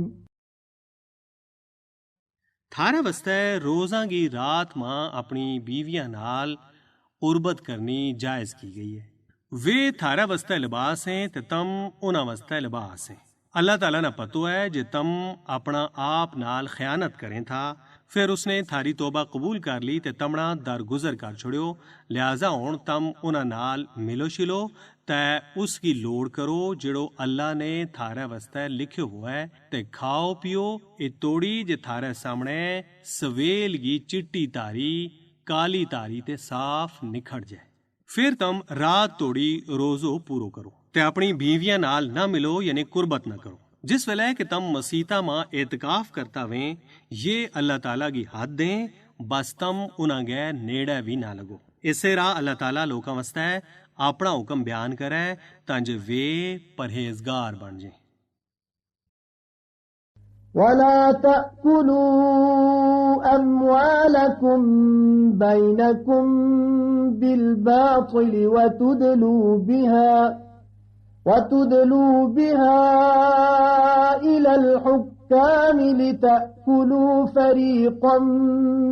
थारा वस्ते रोज़ा की रात मां अपनी बीवियां नाल उर्बत करनी जायज की गई है। वे थारा वस्ते लिबास हैं ते तम उन्हां वस्ते लिबास हैं। अल्लाह ताला ना पतो है जे तम अपना आप नाल खयानत करें था फिर उसने थारी तोबा कबूल कर ली ते तमना दरगुजर कर छोड़ियो। लिहाजा हुण तम उन्हां नाल मिलो शिलो ते उसकी लोड़ करो जिड़ो अल्लाह ने थारे वास्ते लिखियो हुआ है ते खाओ पियो ए तोड़ी जे थारे सामने सवेल की चिट्टी तारी काली तारी ते साफ निखड़ जाए। फिर तम रात तोड़ी रोजो पूरो करो ते अपनी बीवियां नाल ना मिलो यानी कुर्बत ना करो। जिस वेले कि तम मसीता मां एतकाफ करता वें ये अल्लाह ताला की हद दें बस तम उन्हां गै नेड़े भी ना लगो। इसे राह अल्लाह ताला लोकां वास्ते अपना हुक्म बयान करे तांजे वे परहेजगार बन जाए। وَلَا تَأْكُلُوا أَمْوَالَكُمْ بَيْنَكُمْ بِالْبَاطِلِ وَتُدْلُوا بِهَا إِلَى الْحُكَّامِ لِتَأْكُلُوا فَرِيقًا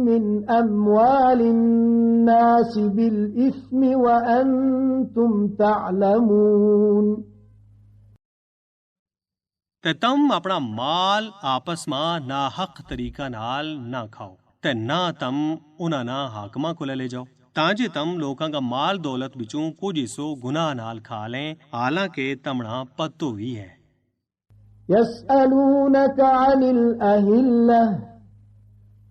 مِنْ أَمْوَالِ النَّاسِ بِالْإِثْمِ وَأَنْتُمْ تَعْلَمُونَ. ते तम अपना माल आपस में ना हक तरीका नाल ना खाओ ते ना तम उन्हां ना हाकमा को ले जाओ तांजे तम लोकां का माल दौलत बिचों कुछ हिस्सो गुनाह नाल खा लें हालांकि तमना पत्तो ही है। يسألونك عن الأهلة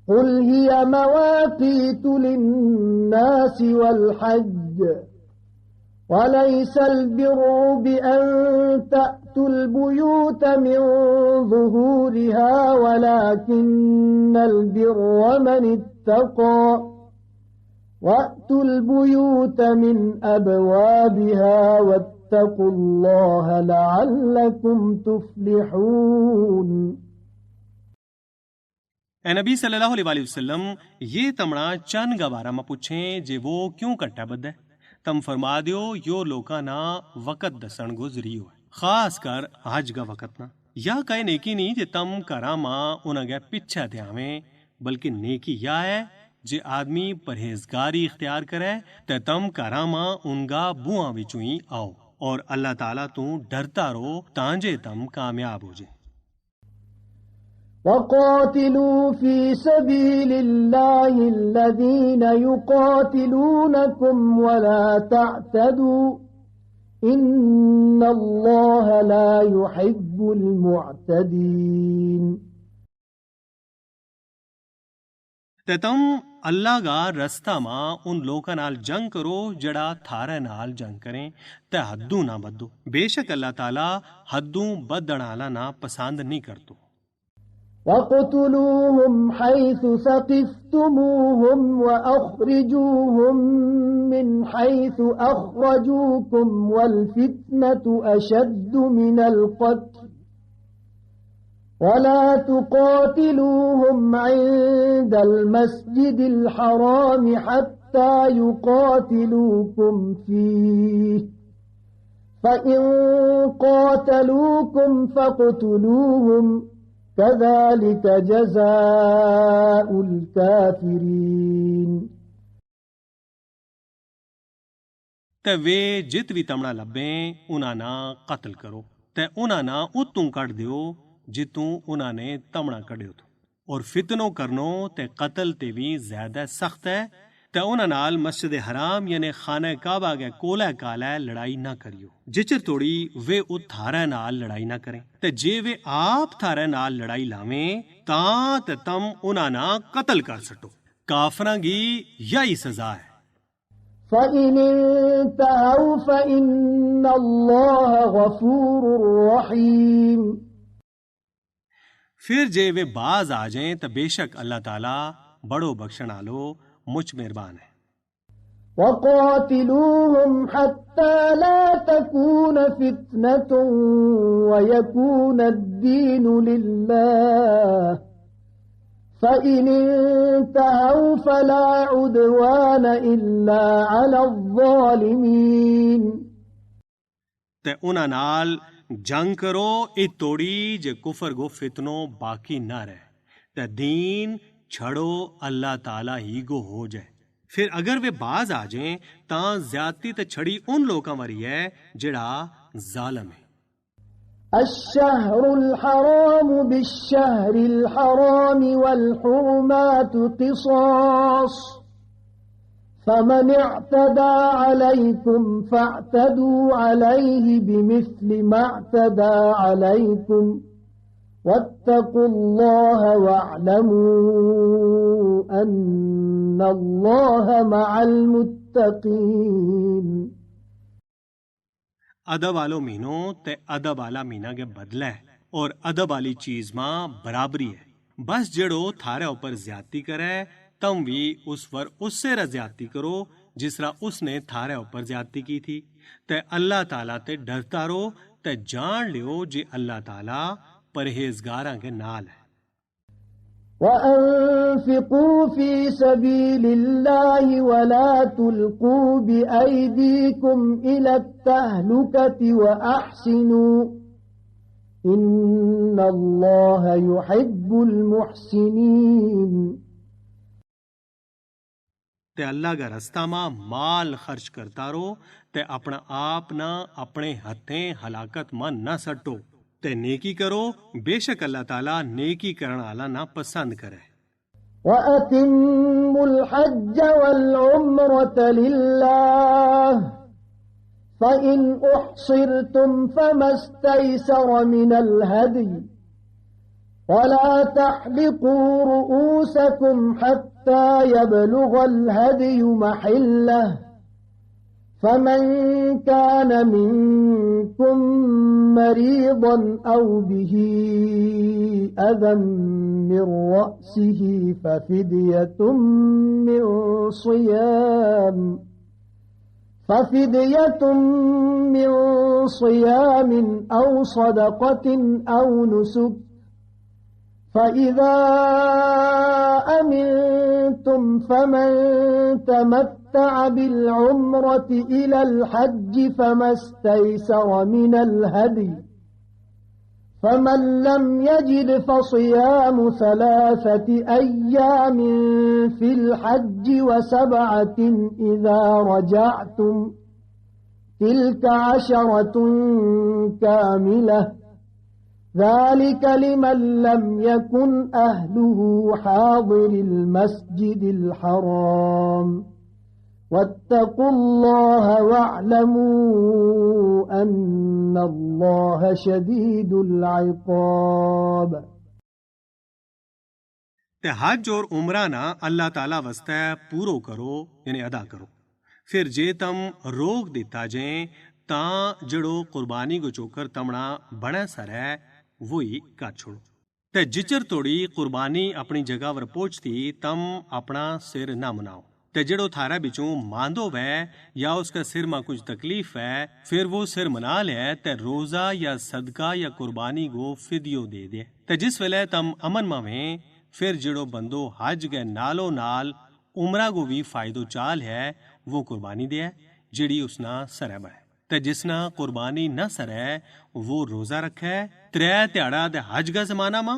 قل هي مواقيت للناس والحج وليس البر بأن تأتوا البيوت من ظهورها ولكن البر من اتقى وأتوا البيوت من أبوابها واتقوا الله لعلكم تفلحون। ए नबी सल्लल्लाहु अलैहि वसल्लम ये तमणा चन गवारा में पूछे जे वो क्यों कट्टा बद है तम फरमा दियो यो लोका ना वक़्त दसन गुजरी हो खास कर हज का वक़्त ना या कहे नेकी नहीं जे तम करा मा उनगे पीछे ध्यावे बल्कि नेकी या है जे आदमी परहेजगारी इख्तियार करे ते तम करा मा उनगा बुआ विचों ही आओ और अल्लाह ताला तू डरता रहो तांजे तम कामयाब हो जाए। وقاتلوا في سبيل الله الذين يقاتلونكم ولا تعتدوا إن الله لا يحب المعتدين। ते तम अल्लाह का रस्ता मा उन लोकां नाल जंग करो जड़ा थारे नाल जंग करें ते हद्दू ना बदो बेशक अल्लाह ताला हद्दू बदण आला ना पसंद नहीं करतो। وَاقْتُلُوهُمْ حَيْثُ ثَقِفْتُمُوهُمْ وَأَخْرِجُوهُمْ مِنْ حَيْثُ أَخْرَجُوكُمْ وَالْفِتْنَةُ أَشَدُّ مِنَ الْقَتْلِ وَلَا تُقَاتِلُوهُمْ عِندَ الْمَسْجِدِ الْحَرَامِ حَتَّى يُقَاتِلُوكُمْ فِيهِ فَإِنْ قَاتَلُوكُمْ فَاقْتُلُوهُمْ كذلك جزاء الكافرين। ते वे जित भी तमना लब्बे उना ना कत्ल करो ते उना ना उतू कट दियो जितू उना ने तमना कड़ियो तो और फितनो करनो ते कत्ल ते भी ज्यादा सख्त है ते उना नाल मस्जिद हराम यानी खाने काबा के कोला काला लड़ाई ना करियो जिचर तोड़ी वे उत थारे नाल लड़ाई ना करें ते जे वे आप थारे नाल लड़ाई लावें तां ते तम उना ना कत्ल कर सटो काफरां गी यही सजा है। فإن انتهوا فإن الله غفور رحيم। फिर जे वे बाज आ जाएं तो बेशक अल्लाह ताला बड़ो बख्शण आलो मुझ मेहरबान है। وقاتلوهم حتى لا تكون فتنة ويكون الدين لله فإن انتهوا فلا عدوان إلا على الظالمين। ते उना नाल जंग करो इ तोड़ी जे कुफर गो फितनो बाकी ना रहे ते दीन छड़ो अल्लाह ताला ही गो हो जाए। फिर अगर वे बाज आ जाएं तां ज्यादती ते छड़ी उन लोकां वारी है जेड़ा जालिम है। الشهر الحرام بالشهر الحرام والحرمات قصاص فمن اعتدى عليكم فاعتدوا عليه بمثل ما اعتدى عليكم واتقوا الله واعلموا أن الله مع المتقين। अदब वालो महीनो ते अदब वाला महीना के बदले और अदब वाली चीज मां बराबरी है बस जड़ो थारे ऊपर ज्यादती करे तम भी उस पर उससे ज्यादती करो जिसरा उसने थारे ऊपर ज्यादती की थी ते अल्लाह ताला ते डरता रहो ते जान लियो जे अल्लाह ताला परहेजगारां के नाल है। وأنفقوا في سبيل الله ولا تلقوا بأيديكم إلى التهلكة وأحسنوا إن الله يحب المحسنين। ते अल्लाह का रस्ता मां माल खर्च करता रहो ते अपना आप ना अपने हथें हलाकत मां न सटो ते नेकी करो, बेशक अल्लाह ताला नेकी करण आला ना पसंद करे। وَأَتِمُّوا الْحَجَّ وَالْعُمْرَةَ لِلَّهِ فَإِنْ أُحْصِرْتُمْ فَمَا اسْتَيْسَرَ مِنَ الْهَدْيِ وَلَا تَحْلِقُوا رُؤُوسَكُمْ حَتَّى يَبْلُغَ الْهَدْيُ مَحِلَّهُ فَمَنْ كَانَ مِنْكُمْ مَرِيضًا أَوْ بِهِ أَذًى مِّنْ رَأْسِهِ فَفِدْيَةٌ مِّنْ صِيَامٍ أَوْ صَدَقَةٍ أَوْ نُسُكٍ فَإِذَا أَمِنْتُمْ فَمَنْ تَمَتَّعَ بِالْعُمْرَةِ إِلَى الْحَجِّ فَمَا اسْتَيْسَرَ مِنَ الْهَدْيِ فَمَنْ لَمْ يَجِدْ فَصِيَامُ 3 أَيَّامٍ فِي الْحَجِّ و7 إِذَا رَجَعْتُمْ تِلْكَ 10 كَامِلَةٌ ذَلِكَ لِمَنْ لَمْ يَكُنْ أَهْلُهُ حَاضِرِ الْمَسْجِدِ الْحَرَامِ وَاتَّقُوا اللَّهَ وَاعْلَمُوا أَنَّ اللَّهَ شَدِيدُ الْعِقَابِ। ते हज और उमरा ना अल्लाह ताला वास्ते पूरो करो यानी अदा करो। फिर जे तम रोक दिता जे तां जड़ो कुर्बानी को चोकर तमना बड़ा सर है वही का छोड़ो। ते जिचर तोड़ी कुर्बानी अपनी जगह पर पहुंचती तम अपना सिर ना मनाओ। ते जड़ो थारा बिचों मांदो वै या उसका सिर में कुछ तकलीफ है फिर वो सिर मना ले ते रोजा या सदका या कुर्बानी को फिदियो दे दे। ते जिस वेले तम अमन में फिर जड़ो बंदो हज के नालो नाल उमरा को भी फायदो चाल है वो कुर्बानी दे जिड़ी उसना सरब है। ते जिसना कुर्बानी न सरे वो रोजा रखे 3 त्याड़ा दे हज का जमाना मा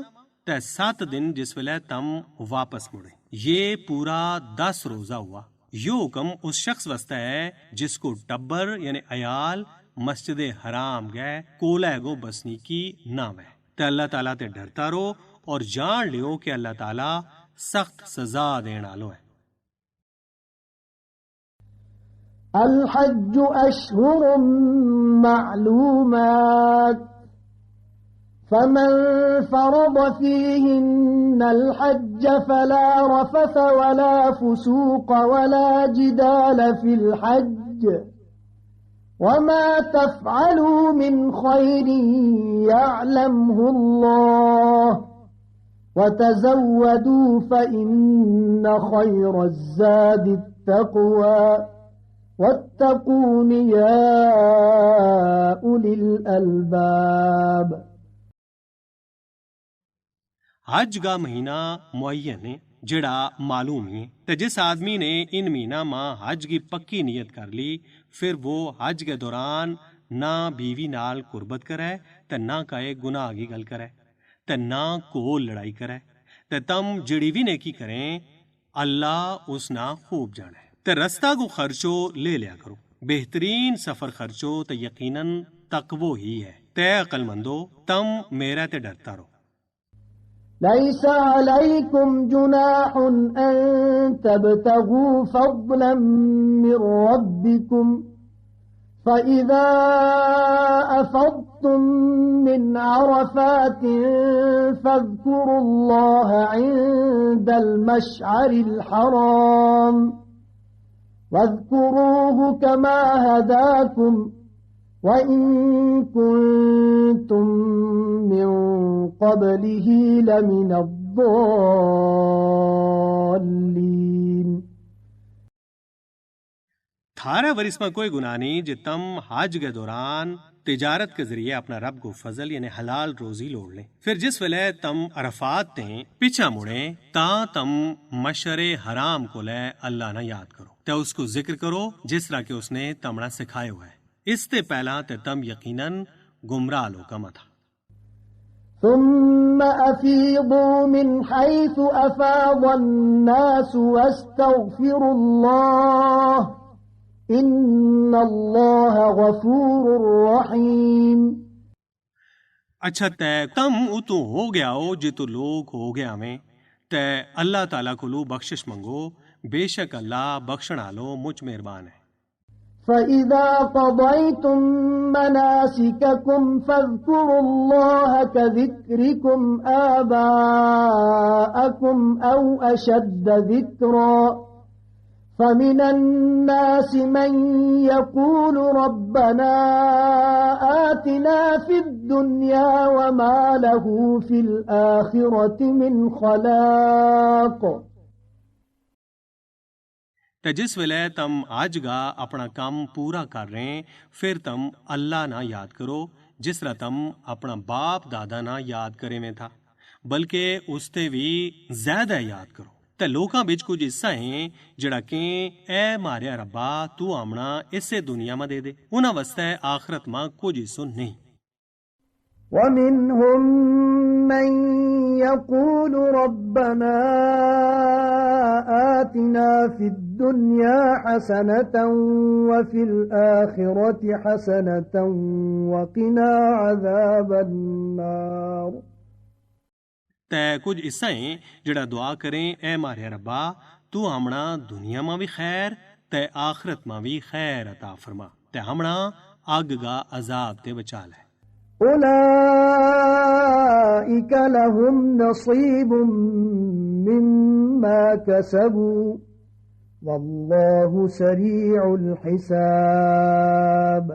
ते 7 दिन जिस वेले तम वापस मुड़े। ये पूरा 10 रोजा हुआ। यो हुक्म उस शख्स वास्ते है जिसको टब्बर यानी अयाल मस्जिद हराम गए कोला गो बसनी की ना वै। ते अल्लाह ताला ते डरता रहो और जान लियो कि अल्लाह ताला सख्त सजा देने वालो है। الحج أشهر معلومات فمن فرض فيهن الحج فلا رفث ولا فسوق ولا جدال في الحج وما تفعلوا من خير يعلمه الله وتزودوا فإن خير الزاد التقوى واتقون يا أولي الألباب। हज का महीना मुअय्यन है जड़ा मालूम है। ते जिस आदमी ने इन महीना मां हज की पक्की नियत कर ली फिर वो हज के दौरान ना बीवी नाल कुर्बत करे ते ना काए गुनाह की गल करे ते ना को लड़ाई करे ते तम जड़ी भी नेकी करें अल्लाह उसना खूब जाने। ते रस्ता को खर्चो ले लिया करो। बेहतरीन सफर खर्चो ते यकीनन तकवो ही है। ते अक्लमंदो तम मेरा ते डरता रहो। ليس عليكم جناح أن تبتغوا فضلا من ربكم فإذا أفضتم من عرفات فاذكروا الله عند المشعر الحرام واذكروه كما هداكم وإن كنتم من قبله لمن الضالين। थारा वरिस में कोई गुनाह नहीं जे तम हज के दौरान तिजारत के जरिए अपना रब को फजल यानी हलाल रोजी लोड़ ले। फिर जिस वेले तम अरफात ते पीछा मुड़े ता तम मशरे हराम को ले अल्लाह ना याद करो ते उसको जिक्र करो जिस तरह के उसने तमना सिखाया हुआ है। इससे पहला ते तम यकीनन गुमराह लोका मत। ثم أفيضوا من حيث أفاض الناس واستغفروا الله إن الله غفور رحيم। अच्छा तै तम उतू हो गया हो जितु लोग हो गया में तै अल्लाह ताला कोलू बख्शिश मंगो बेशक अल्लाह बख्शण आलो मुझ मेहरबान है। فإذا قضيتم مناسككم فاذكروا الله كذكركم آباءكم أو أشد ذكرا فمن الناس من يقول ربنا آتنا في الدنيا وما له في الآخرة من خلاق। ते जिस वेले तम आज गा अपना काम पूरा कर रहे हैं फिर तम अल्लाह ना याद करो जिस तरह तम अपना बाप दादा ना याद करे में था बल्कि उसते भी ज्यादा याद करो। ते लोकां बिच कुछ हिस्सा है जड़ा के ए मारिया रब्बा तू आमना इसे दुनिया में दे दे उन्हां वास्ते आखरत में कुछ हिस्सो नहीं। ومنهم من يقول ربنا آتنا في الدنيا حسنة وفي الآخرة حسنة وقنا عذاب النار। ते कुछ हिस्सा है जड़ा दुआ करें ए मारे रब्बा तू हमना दुनिया में भी खैर ते आखरत में भी खैर अता फरमा ते हमना आग गा अजाब ते बचा ले। أولئك لهم نصيب مما كسبوا والله سريع الحساب।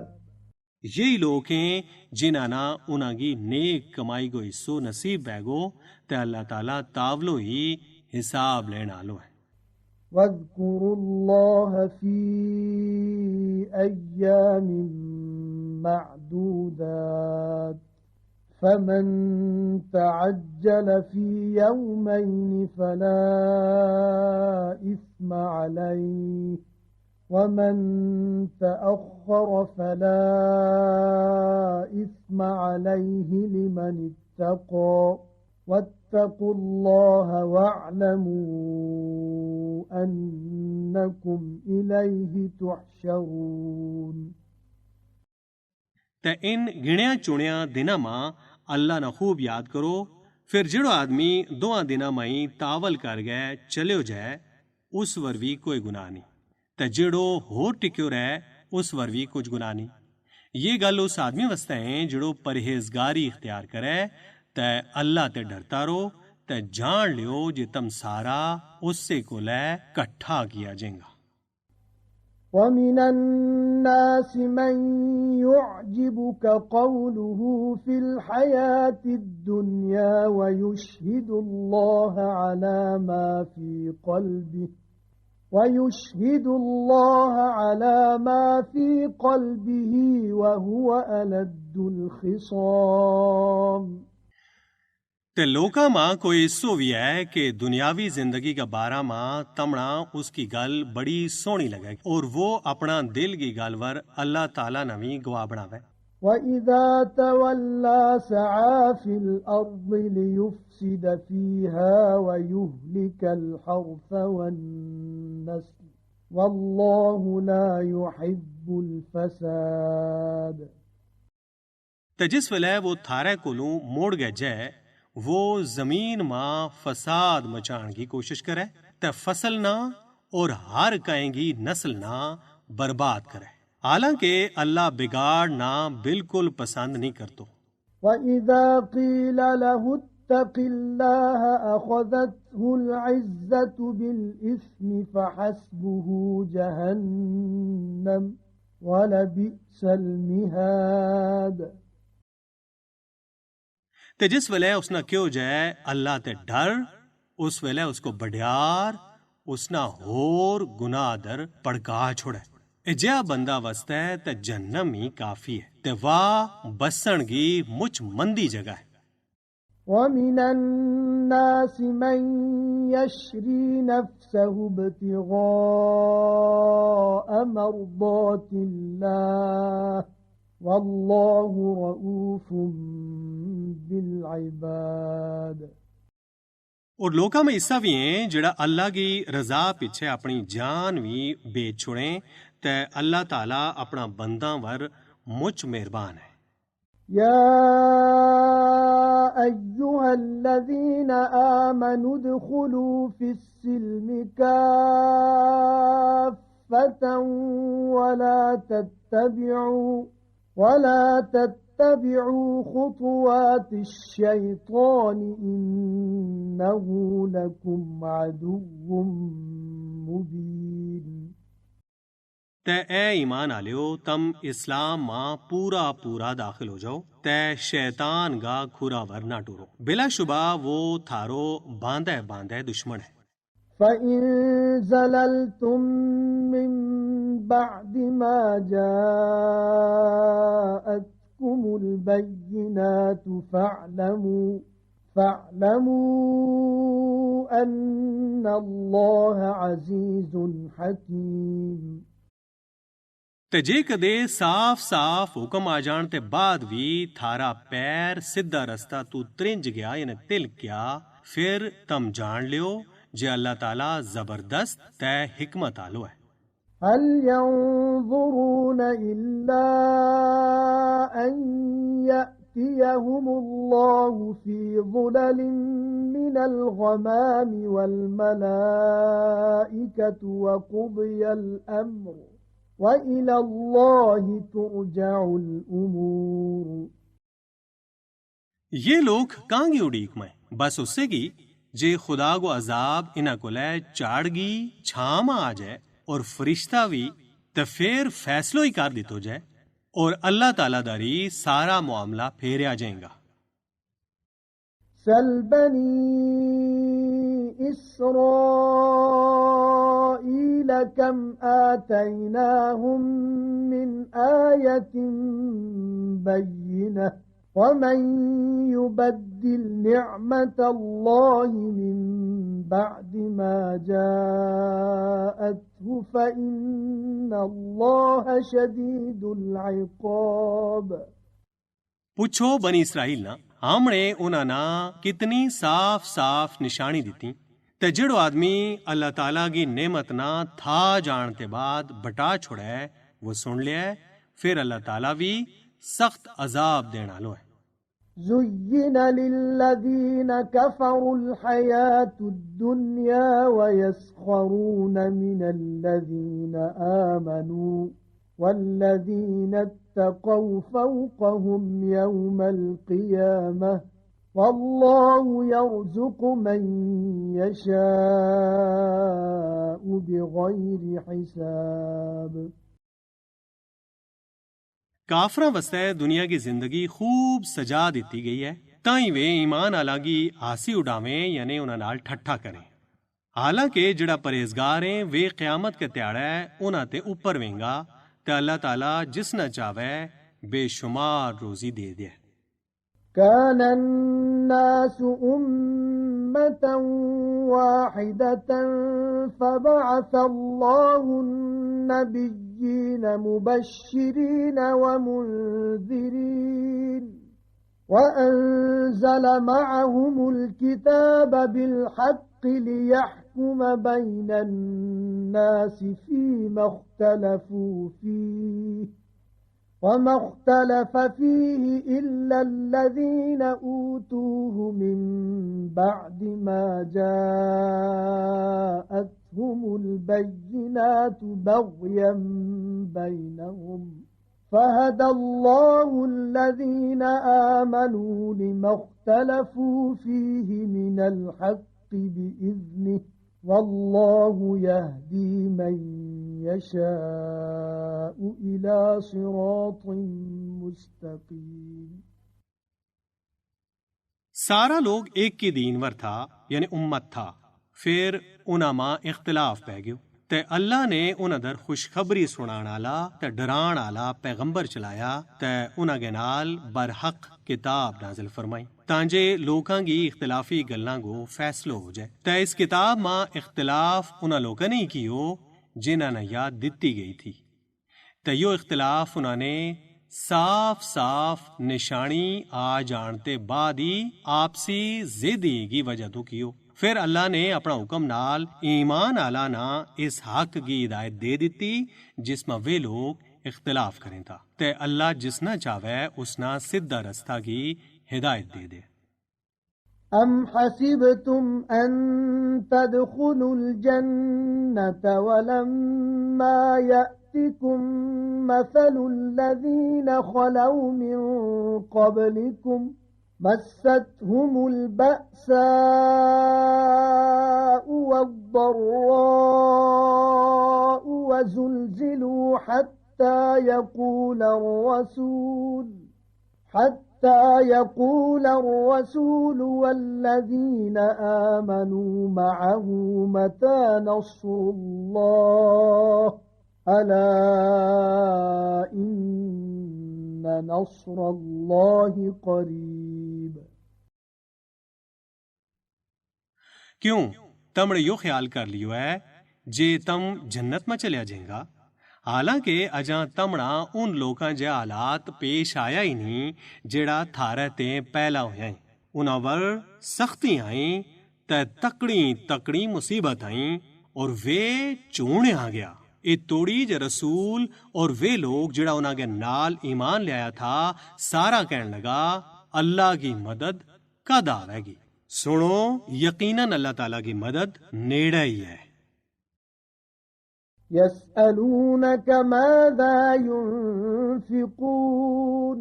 यही लोग हैं जिन्हां ना उन्हां की नेक कमाई को हिस्सो नसीब बैगो ते अल्लाह ताला तावलो ही हिसाब लेना आलो है। واذكروا الله في أيام معدودات فمن تعجل في يومين فلا إثم عليه ومن تأخر فلا إثم عليه لمن اتقى واتقوا الله واعلموا أنكم إليه تحشرون। ते इन गिणिया चुनिया दिना मां अल्लाह ना खूब याद करो फिर जिड़ो आदमी दोआ दिना माई तावल कर गए चलियो जाए उस वर भी कोई गुनाह नहीं ते जिड़ो होर टिक्यो रहे उस वर भी कुछ गुनाह नहीं। ये गल उस आदमी वास्ते है जिड़ो परहेजगारी इख्तियार करे ते अल्लाह ते डरता रो ते जान लियो जे तम सारा उससे को ले कट्ठा किया जाएगा। ومن الناس من يعجبك قوله في الحياة الدنيا ويشهد الله على ما في قلبه وهو ألد الخصام। ते लोका मां कोई हिस्सो भी है कि दुनियावी जिंदगी का बारा मां तमना उसकी गल बड़ी सोहनी लगे और वो अपना दिल की गल वर अल्लाह ताला नवी गवाह बनावे। وإذا تولى سعى في الأرض ليفسد فيها ويهلك الحرث والنسل والله لا يحب الفساد। ते जिस वेले वो थारे कोलू मोड़ गए जाए वो जमीन मां फसाद मचाण की कोशिश करे ते फसल ना और हर काएंगी नस्ल ना बर्बाद करे हालांकि अल्लाह बिगाड़ ना बिल्कुल पसंद नहीं करतो। وإذا قيل له اتق الله أخذته العزة بالإثم فحسبه جهنم ولبئس المهاد। ते जिस वेले उसना क्यों जाए अल्लाह ते डर उस वेले उसको बड़ियार उसना होर गुनाहदर पड़का छोड़े एजिया बंदा वास्ते ते जन्नम ही काफी है ते वाह बसन की मुझ मंदी जगह है। ومن الناس من يشري نفسه ابتغاء مرضات الله والله رؤوف بالعباد। और लोका में हिस्सा भी है जड़ा अल्लाह की रजा पीछे अपनी जान भी बेच छोड़े ते अल्लाह ताला अपना बंदा वर मुझ मेहरबान है। يا أيها الذين آمنوا ادخلوا في السلم كافة ولا تتبعوا خطوات الشيطان إنه لكم عدو مبين तै ए ईमान आलियो तम इस्लाम मां पूरा पूरा दाखिल हो जाओ तै शैतान गा खुरा वर ना टूरो बिलाशुबा वो थारो बांधे बांधे दुश्मन है فإن زللتم من بعد ما جاءتكم البينات فاعلموا أن الله عزيز حكيم ते जे कदे साफ साफ हुक्म आ जान ते बाद भी थारा पैर सिद्धा रस्ता तू त्रिंज गया यानी तिलक गया फिर तम जान लियो जे अल्लाह ताला जबरदस्त ते हिकमत आलो है هل ينظرون إلا أن يأتيهم الله في ظلل من الغمام والملائكة وقضي الأمر وإلى الله ترجع الأمور ये लोग कांगी उड़ीक में बस उससे की जे खुदा को अजाब इना को ले चाड़गी छामा आ जाए और फरिश्ता भी तो फिर फैसलो ही कर दितो जाए और अल्लाह ताला दारी सारा मामला फेरिया जाएगा سل بني إسرائيل كم آتيناهم من آية بينة ومن يبدل نعمة الله من بعد ما جاءته فإن الله شديد العقاب पूछो बनी इसराइल ना हमने उन्हां कितनी साफ साफ निशानी दी ते जिड़ो आदमी अल्लाह ताला की नेमत ना था जानते बाद बटा छोड़े वो सुन लिया फिर अल्लाह ताला भी सख्त अजाब देना लो है زين للذين كفروا الحياة الدنيا ويسخرون من الذين آمنوا والذين اتقوا فوقهم يوم القيامة والله يرزق من يشاء بغير حساب काफरा वस्ते दुनिया की जिंदगी खूब सजा दी गई है ताई वे ईमान आला की हासी उड़ावें यानी उन्हां नाल ठट्ठा करें हालांकि जिड़ा परहेजगार है वे क़यामत के त्याड़े उन्हां ते ऊपर वेंगा ते अल्लाह ताला जिस न चावे बेशुमार रोजी दे दे كان الناس أمة واحدة فبعث الله النبيين مبشرين ومنذرين وأنزل معهم الكتاب بالحق ليحكم بين الناس فيما اختلفوا فيه وما اختلف فيه إلا الذين أوتوه من بعد ما جاءتهم البينات بغيا بينهم فهدى الله الذين آمنوا لما اختلفوا فيه من الحق بإذنه والله يهدي من يشاء إلى صراط मुस्तकीम। सारा लोग एक की दीनवर था यानी उम्मत था फिर उनामा इख्तिलाफ पै गयो ते अल्लाह ने उनदर खुशखबरी सुनाण आला ते डराण आला पैगंबर चलाया ते उनगे नाल बरहक किताब नाजिल फरमाई तांजे लोकां गी इख्तिलाफी गल्लां गो फैसलो हो जाए ते इस किताब मां इख्तिलाफ उना लोकां ने कियो जिन्हां ने याद दिती गई थी ते यो इख्तिलाफ उन्होंने साफ साफ निशानी आ जानते बाद ही आपसी जिद की वजह तो कियो फिर अल्लाह ने अपना हुक्म नाल ईमान आला ना इस हक की हिदायत दे दी जिसमें वे लोग इख्तिलाफ करें था ते अल्लाह जिसना चावे उसना सिद्धा रस्ता की हिदायत दे दे। أم حسبتم أن تدخلوا الجنة ولما يأتكم مثل الذين خلوا من قبلكم مستهم البأساء والضراء وزلزلوا حتى يقول الرسول والذين آمنوا معه متى نصر الله ألا إن نصر الله قريب। क्यों तमने यो ख्याल कर लियो है जे तम जन्नत में चलिया जाएगा, हालांकि अजा तमना उन लोकां जे हालात पेश आया ही नहीं जेड़ा थारे ते पहला होया। उन्हां वर सख्ती आई ते तकड़ी मुसीबत आई और वे चूने आ गया। ए तोड़ी जे रसूल और वे लोग जेड़ा उन्हां के नाल ईमान ले आया था सारा कहन लगा अल्लाह की मदद कद आवेगी। सुनो यकीनन अल्लाह ताला की मदद नेड़े ही है। يسألونك ماذا ينفقون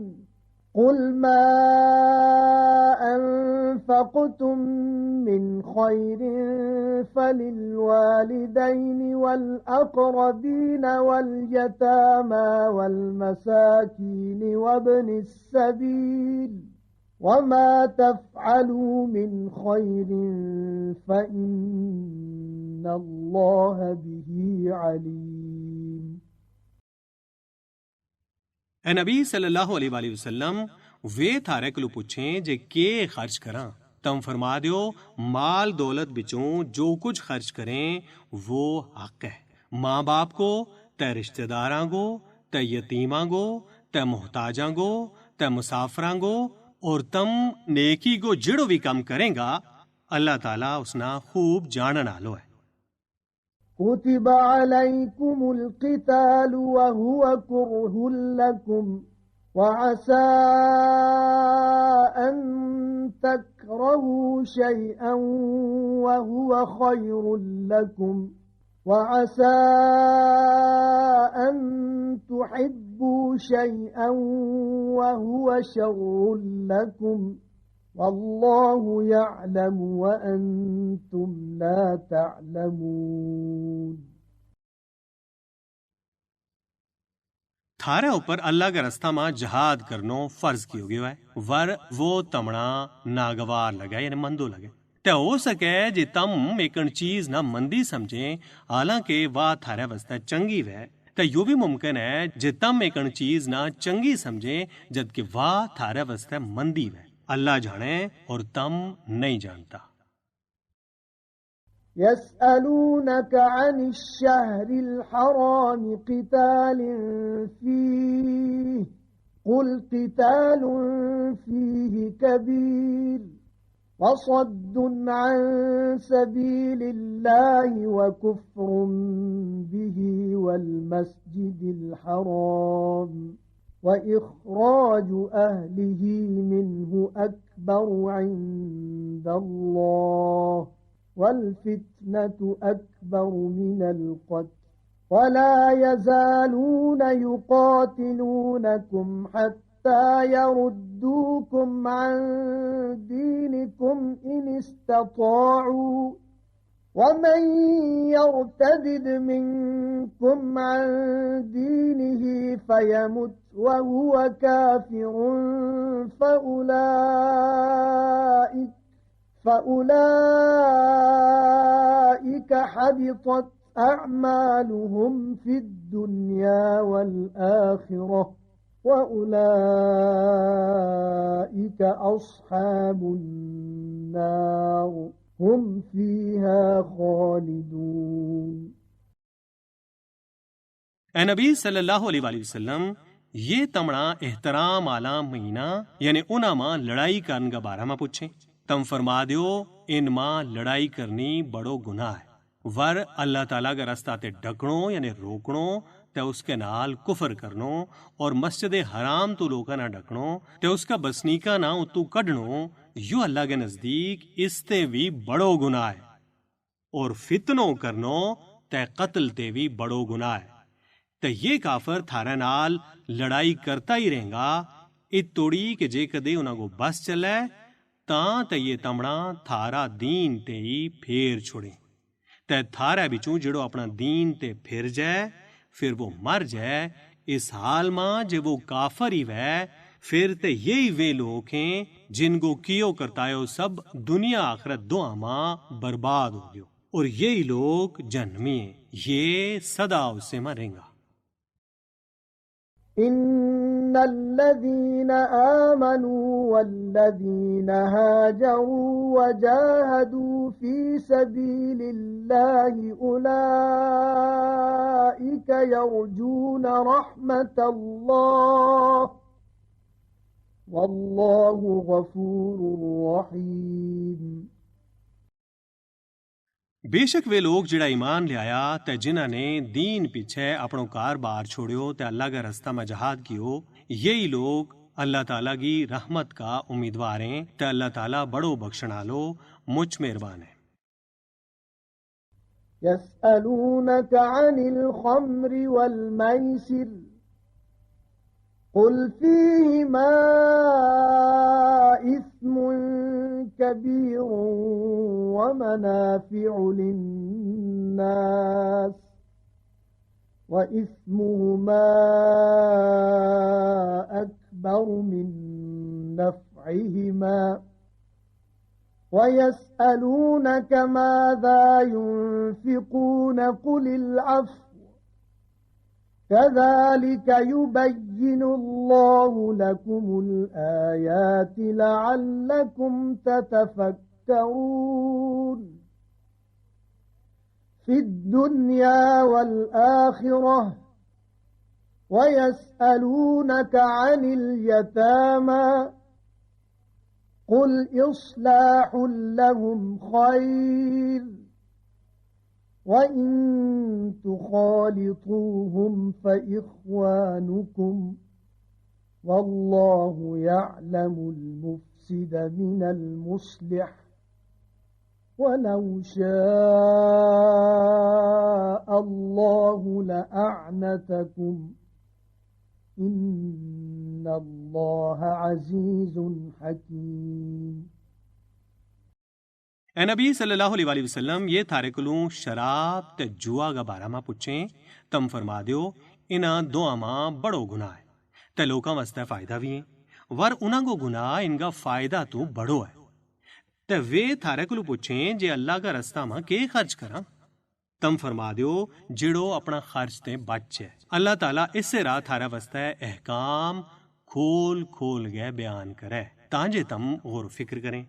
قل ما أنفقتم من خير فللوالدين والأقربين واليتامى والمساكين وابن السبيل وما تفعلوا من خير فإن الله به عليم। ए नबी सल्लल्लाहु अलैहि वसल्लम वे थारे कोलों पूछें जे के खर्च करा, तम फरमा दियो माल दौलत बिचों जो कुछ खर्च करें वो हक है। माँ बाप को ते रिश्तेदारां को ते यतीमां को ते मोहताजां को ते मुसाफरां को और तम नेकी को जिड़ो भी कम करेंगा अल्लाह ताला उसना खूब जानन आलो है। كتب عليكم القتال وهو كره لكم وعسى أن تكرهوا شيئا وهو خير لكم وعسى أن تحبوا شيئا وهو شر لكم والله يعلم وأنتم لا تعلمون। थारे ऊपर अल्लाह के रास्ता में जहाद करनो फर्ज कियो गयो है वर वो तमना नागवार लगे यानी मंदो लगे ते हो सके जे तम एकन चीज ना मंदी समझे हालांकि वाह थारे वास्ते चंगी वे ते यो भी मुमकिन है जे तम एकन चीज ना चंगी समझे जबकि वाह थारे वास्ते मंदी वे। अल्लाह जाने और तम नहीं जानता। يسألونك عن الشهر الحرام قتال فيه قل قتال فيه كبير وصد عن سبيل الله وكفر به والمسجد الحرام وإخراج أهله منه أكبر عند الله والفتنة أكبر من القتل ولا يزالون يقاتلونكم حتى يردوكم عن دينكم إن استطاعوا ومن يرتد منكم عن دينه فيمت وهو كافر فأولئك حبطت أعمالهم في الدنيا والآخرة وأولئك أصحاب النار هم فيها خالدون। ए नबी सल्लल्लाहु अलैहि वसल्लम ये तमणा एहतराम आला महीना यानी उना मां लड़ाई करन के बारे में पूछे तम फरमा दियो इन मां लड़ाई करनी बड़ो गुनाह है वर अल्लाह ताला का रस्ता ते ढकणो यानी रोकणो ते उसके नाल कुफर करनो और मस्जिद हराम तो लोका ना ढकणो ते उसका बसनीका ना उतू कढणो यो अल्लाह के नजदीक इसते भी बड़ो गुनाह है और फितनो करनो ते कत्ल ते भी बड़ो गुनाह है ते ये काफर थारे नाल लड़ाई करता ही रहेगा इत तोड़ी के जे कदे उन्हां को बस चले तां ते ये तमड़ा थारा दीन ते ही फेर छोड़े ते थारा बिचू जड़ो अपना दीन ते फिर जाए फिर वो मर जाए इस हाल में जे वो काफर ही वह फिर ते यही वे लोग हैं जिनको कियो करतायो सब दुनिया आखिरत दुआ में बर्बाद हो गयो और यही लोग जन्मी हैं ये सदा उससे मरेंगा। इन्नल्लज़ीना आमनू वल्लज़ीना हाजरू वजाहदू फी सबीलिल्लाहि उलाइका यरजूना रहमतल्लाह वल्लाहु गफूरुर रहीम। बेशक वे लोग जिड़ा ईमान ले आया ते जिन्हां ने दीन पीछे अपनो कार-बार छोड़ियो ते अल्लाह का रास्ता में जहाद कियो यही लोग अल्लाह ताला की रहमत का उम्मीदवार हैं ते अल्लाह ताला बड़ो बख्शणालो मुझ मेहरबान है। यसअलूनका अनिल खम्रि वल मैसिर कुल फीहिमा इस्मुन कबीरुन व मनाफिउ लिन्नास व इस्मुहुमा अकबर मिन नफ़इहिमा वयस्अलूनक माज़ा युन्फ़िक़ून क़ुलिल अफ़्व कज़ालिक युबय्यिनुल्लाहु लकुमुल आयाति लअल्लकुम ततफ़क्करून फिद्दुन्या वल आखिरह वयस्अलूनक अनिल यतामा कुल इस्लाहुल लहुम खैर वइन तुखालितूहुम फइख्वानुकुम वल्लाहु यअलमुल मुफ्सिद मिनल मुस्लिह वलौ शाअल्लाहु लअअनतकुम इन्नल्लाह अज़ीज़ुन हकीम। ए नबी सल्लल्लाहु अलैहि वसल्लम ये थारे कुलू शराब ते जुआ का बारा में पूछे तम फरमा दियो इना दुआ में बड़ो गुनाह है ते लोकां वास्ते फायदा भी है वर उन्हां को गुनाह इनका फायदा तो बड़ो है ते वे थारे कुलू पूछे जे अल्लाह का रास्ता में के खर्च करा तम फरमा दियो जिड़ो अपना खर्च ते बच है अल्लाह ताला इससे राह थारा वास्ते अहकाम खोल खोल गए बयान करे तांजे तम गौर फिक्र करें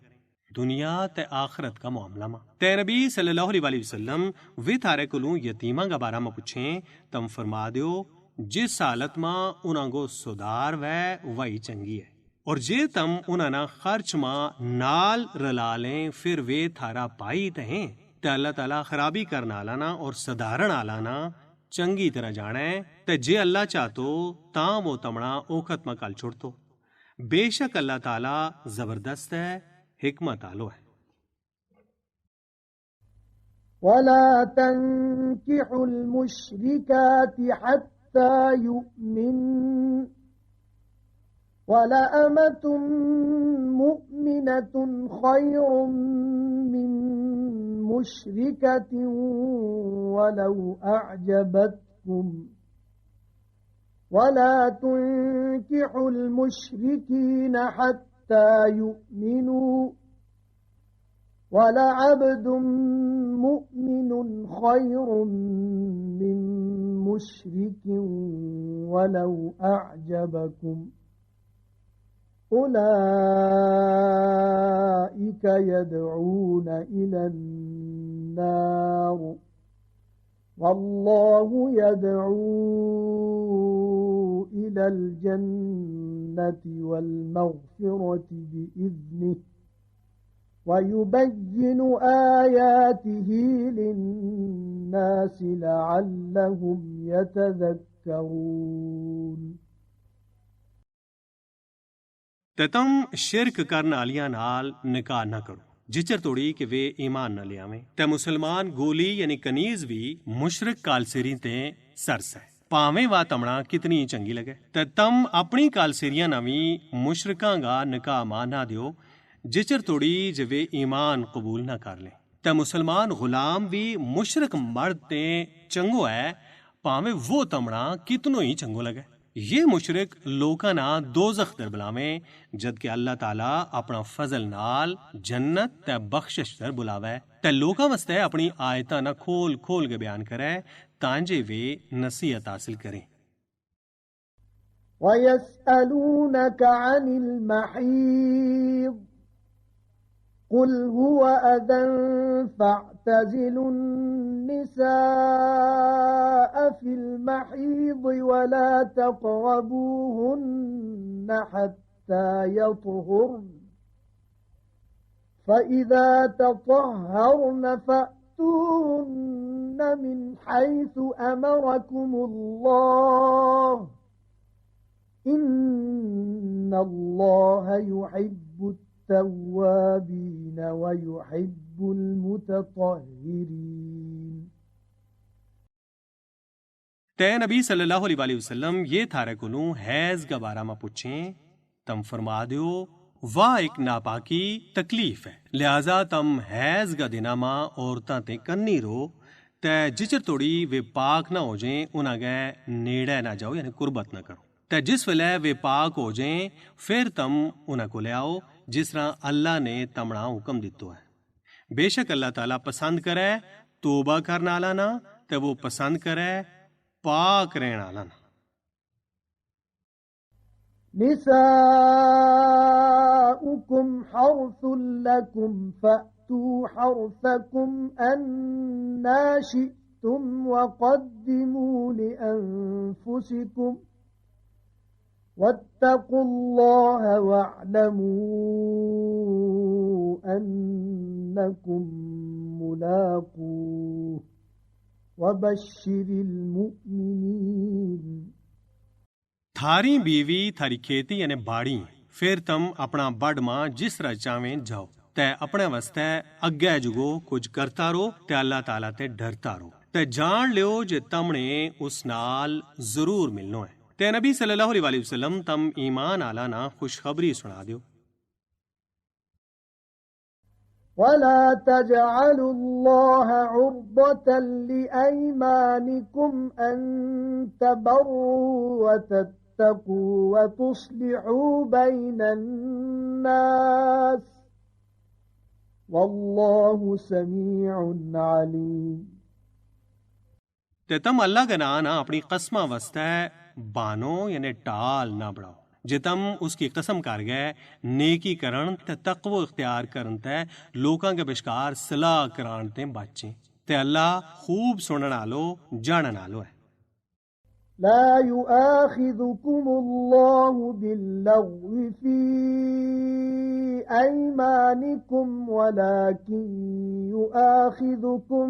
दुनिया ते आखरत का मामला में ते नबी सल्लल्लाहु अलैहि वसल्लम वे थारे कुलू यतीमा का बारा में पूछे तम फरमा दियो जिस हालत में उन्हां को सुधार वही चंगी है और जे तम उन्हां खर्च में नाल रला लें फिर वे थारा पाई तहें ते अल्लाह ताला खराबी करना आलाना और सधारण आलाना चंगी तरह जाने ते जे अल्लाह चाहतो ता वो तमना ओखत में कल छोड़तो बेशक अल्लाह ताला जबरदस्त है हिकमत आलो है। वला तंकिहुल मुश्रिकाति हत्ता युमिन वला अमतुम मुमिनतुन खैरुम मिन मुश्रिकतिन वलौ अअजबतकुम वला तुंकिहुल मुश्रिकीन हत्ता युमिनू वला अब्दुम मुमिनुन खैरुम मिन मुश्रिकिन वलौ अअजबकुम उलाइका यदऊन इलन नार वल्लाहु यदऊ इलल जन्नति वल मग़फ़िरति बिइज़्निहि ويبين آياته للناس لعلهم يتذكرون ਤੇ ਤਮ ਸ਼ਿਰਕ ਕਰਨ ਵਾਲਿਆਂ ਨਾਲ ਨਿਕਾਹ ਨਾ ਕਰੋ ਜਿਚਰ ਤੋੜੀ ਕਿ ਵੇ ਈਮਾਨ ਨਾ ਲਿਆਵੇਂ ਤੇ ਮੁਸਲਮਾਨ ਗੋਲੀ ਯਾਨੀ ਕਨੀਜ਼ ਵੀ ਮੁਸ਼ਰਿਕ ਕਾਲਸੇਰੀ ਤੇ ਸਰਸ ਹੈ ਭਾਵੇਂ ਵਾ ਤਮਣਾ ਕਿਤਨੀ ਚੰਗੀ ਲੱਗੇ ਤੇ ਤਮ ਆਪਣੀ ਕਾਲਸੇਰੀਆਂ ਨਾਲ ਵੀ ਮੁਸ਼ਰਿਕਾਂ ਦਾ ਨਿਕਾਹ ਮਾ ਨਾ ਦਿਓ ਜਿਚਰ ਤੋੜੀ ਜਿਵੇਂ ਈਮਾਨ ਕਬੂਲ ਨਾ ਕਰ ਲੈ ਤੇ ਮੁਸਲਮਾਨ ਗੁਲਾਮ ਵੀ ਮੁਸ਼ਰਿਕ ਮਰਦ ਤੇ ਚੰਗੋ ਹੈ ਭਾਵੇਂ ਉਹ ਤਮਣਾ ਕਿਤਨੋ ਹੀ ਚੰਗੋ ਲੱਗੇ ये मुशरिक लोकां ना दोज़ख दर बुलावे जबकि अल्लाह ताला अपना फजल नाल जन्नत ते बख्शिश दर बुलावे ते लोकां वास्ते अपनी आयतां ना खोल खोल के बयान करे तांजे वे नसीहत हासिल करें ويسألونك عن المحيض قل هو أذى فاعتزلوا النساء في المحيض ولا تقربوهن حتى يطهرن فإذا تطهرن فأتوهن من حيث أمركم الله إن الله يحب التوابين ويحب المتطهرين ते नबी सल्लल्लाहु अलैहि वसल्लम ये थारे कोनू हैज का बारा में पूछें तम फरमा दियो वाह एक नापाकी तकलीफ है लिहाजा तम हैज का दिना मा औरतां ते कन्नी रो ते जिचर तोड़ी वे पाक ना हो जाए उन्हें गए नेड़े ना जाओ यानी कुर्बत ना करो ते जिस वेले वे पाक हो जाए फिर तम उन्हें को ले आओ जिस तरह अल्लाह ने तमना हुक्म दितो है बेशक अल्लाह ताला पसंद करे तोबा करना आला ना ते वो पसंद करे पाक रहना आला ना निसाउकुम हर्सुल लकुम फअतू हर्सकुम अन्ना शि'तुम वक़द्दिमू लिअन्फुसिकुम वत्तकुल्लाह वअलमू अन्नकुम मुलाक़ूह वबश्शिरिल मुमिनीन थारी बीवी थारी खेती यानी बाड़ी फिर तम अपना बड़ मां जिस तरह चावें जाओ ते अपने वास्ते अग्गे जुगो कुछ करता रो ते अल्लाह ताला ते डरता रो ते जान लियो जे तमने उस नाल जरूर मिलनो है ते नबी सल्लल्लाहु अलैहि वसल्लम तम ईमान आला ना खुशखबरी सुना दियो ولا تجعلوا الله عرضة لأيمانكم أن تبروا وتتقوا وتصلحوا بين الناس والله سميع عليم ते तम अल्लाह का नाम ना अपनी कसमा वास्ते बानो यानी टाल ना बढ़ाओ जे तम उसकी कसम कर गए नेकी करण ते तकवो इख्तियार करन ते लोकां के विचकार सलाह करान ते बचे ते अल्लाह खूब सुनन आलो जानन आलो है لا يؤاخذكم الله باللغو في أيمانكم ولكن يؤاخذكم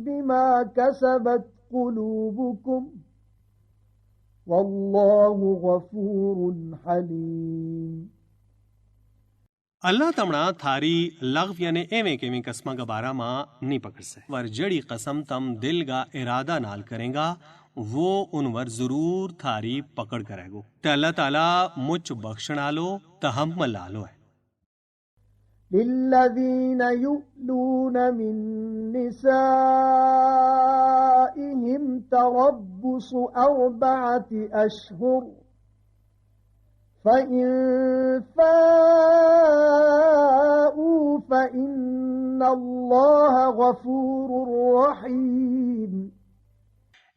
بما كسبت قلوبكم والله غفور حليم अल्लाह तमना थारी लग़्व यानी एवें केवें कसमा का बारा मां नहीं पकड़ से वर जड़ी कसम तम दिल का इरादा नाल करेगा वो उनवर जरूर थारी पकड़ करेगो ते अल्लाह ताला मुझ बख्शण आलो तहम्मल आलो है للذين يؤلون من نسائهم تربص 4 أشهر فإن فاءوا فإن الله غفور رحيم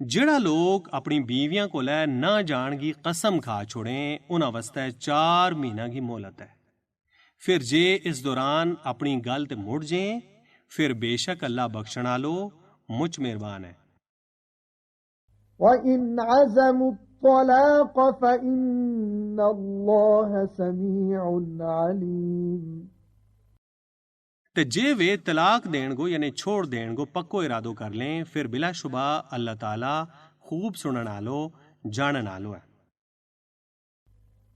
जेड़ा लोग अपनी बीवियां को ले ना जान की कसम खा छोड़े उन्हां वास्ते 4 महीना की मोहलत है फिर जे इस दौरान अपनी गल ते मुड़ जाए फिर बेशक अल्लाह बख्शण आलो मुझ मेहरबान है وإن عزموا الطلاق فإن الله سميع عليم ते जे वे तलाक देण को यानी छोड़ देण को पक्को इरादो कर लें फिर बिलाशुबा अल्लाह ताला खूब सुनण आलो जानण आलो है।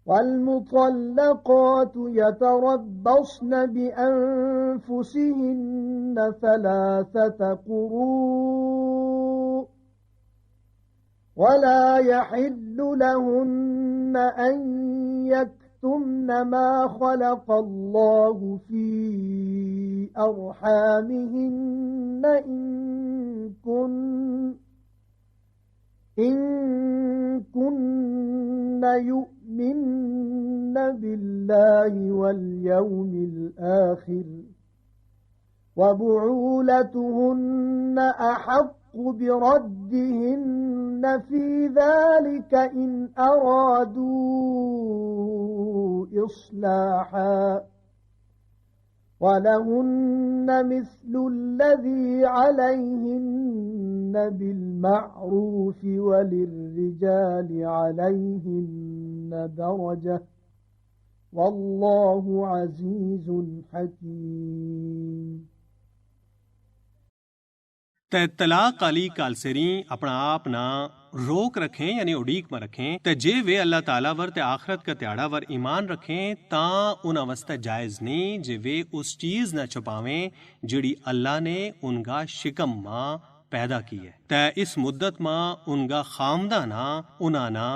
والمطلقات يتربصن بأنفسهن ثلاثة قروء ولا يحل لهن أن يكتمن ما خلق الله في أرحامهن إن كن يؤمن بالله واليوم الآخر وبعولتهن أحق بردهن في ذلك إن أرادوا إصلاحا ولهن مثل الذي عليهن بالمعروف وللرجال عليهن درجة والله عزيز حكيم। ते तलाक आली कालसेरी अपना आप ना रोक रखें यानी उड़ीक में रखें ते जे वे अल्लाह ताला वर ते आखरत का त्याड़ा वर ईमान रखें ता उन अवस्था जायज नहीं जे वे उस चीज ना छुपावें जिड़ी अल्लाह ने उनका शिकम मां पैदा की है ते इस मुद्दत मां उनका खामदा ना उना ना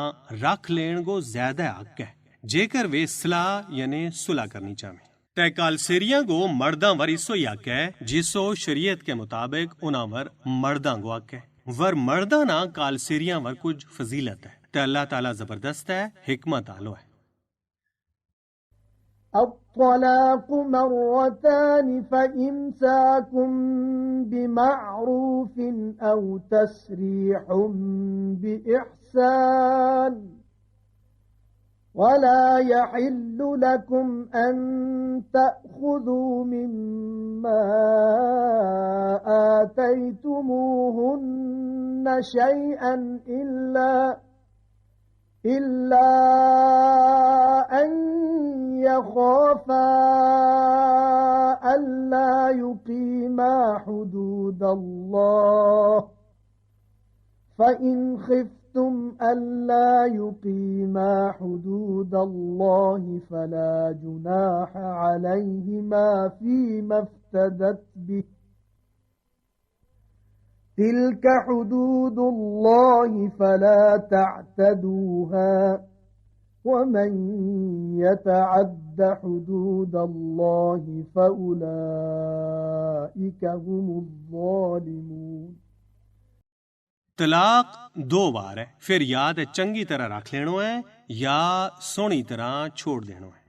रख लेन को ज्यादा हक है जेकर वे सलाह यानी सुलह करनी चाहें। ते कालसेरियां को मर्दां वर इसो ही हक है जिसो शरीयत के मुताबिक उना वर मर्दां को हक है वर मर्दा ना कालसेरियां वर कुछ फजीलत है ते अल्लाह ताला जबरदस्त है हिकमत आलो है। الطلاق مرتان فإمساكم بمعروف أو تسريح بإحسان ولا يحل لكم أن تأخذوا مما آتيتموهن شيئا إلا أن يخافا ألا يقيما حدود الله فإن خفتم ألا يقيما حدود الله فلا جناح عليهما فيما افتدت به تلك حدود الله فلا تعتدوها ومن يتعد حدود الله فأولئك هم الظالمون। तलाक दो बार है फिर या ते चंगी तरह रख लेनो है या सोहनी तरह छोड़ देनो है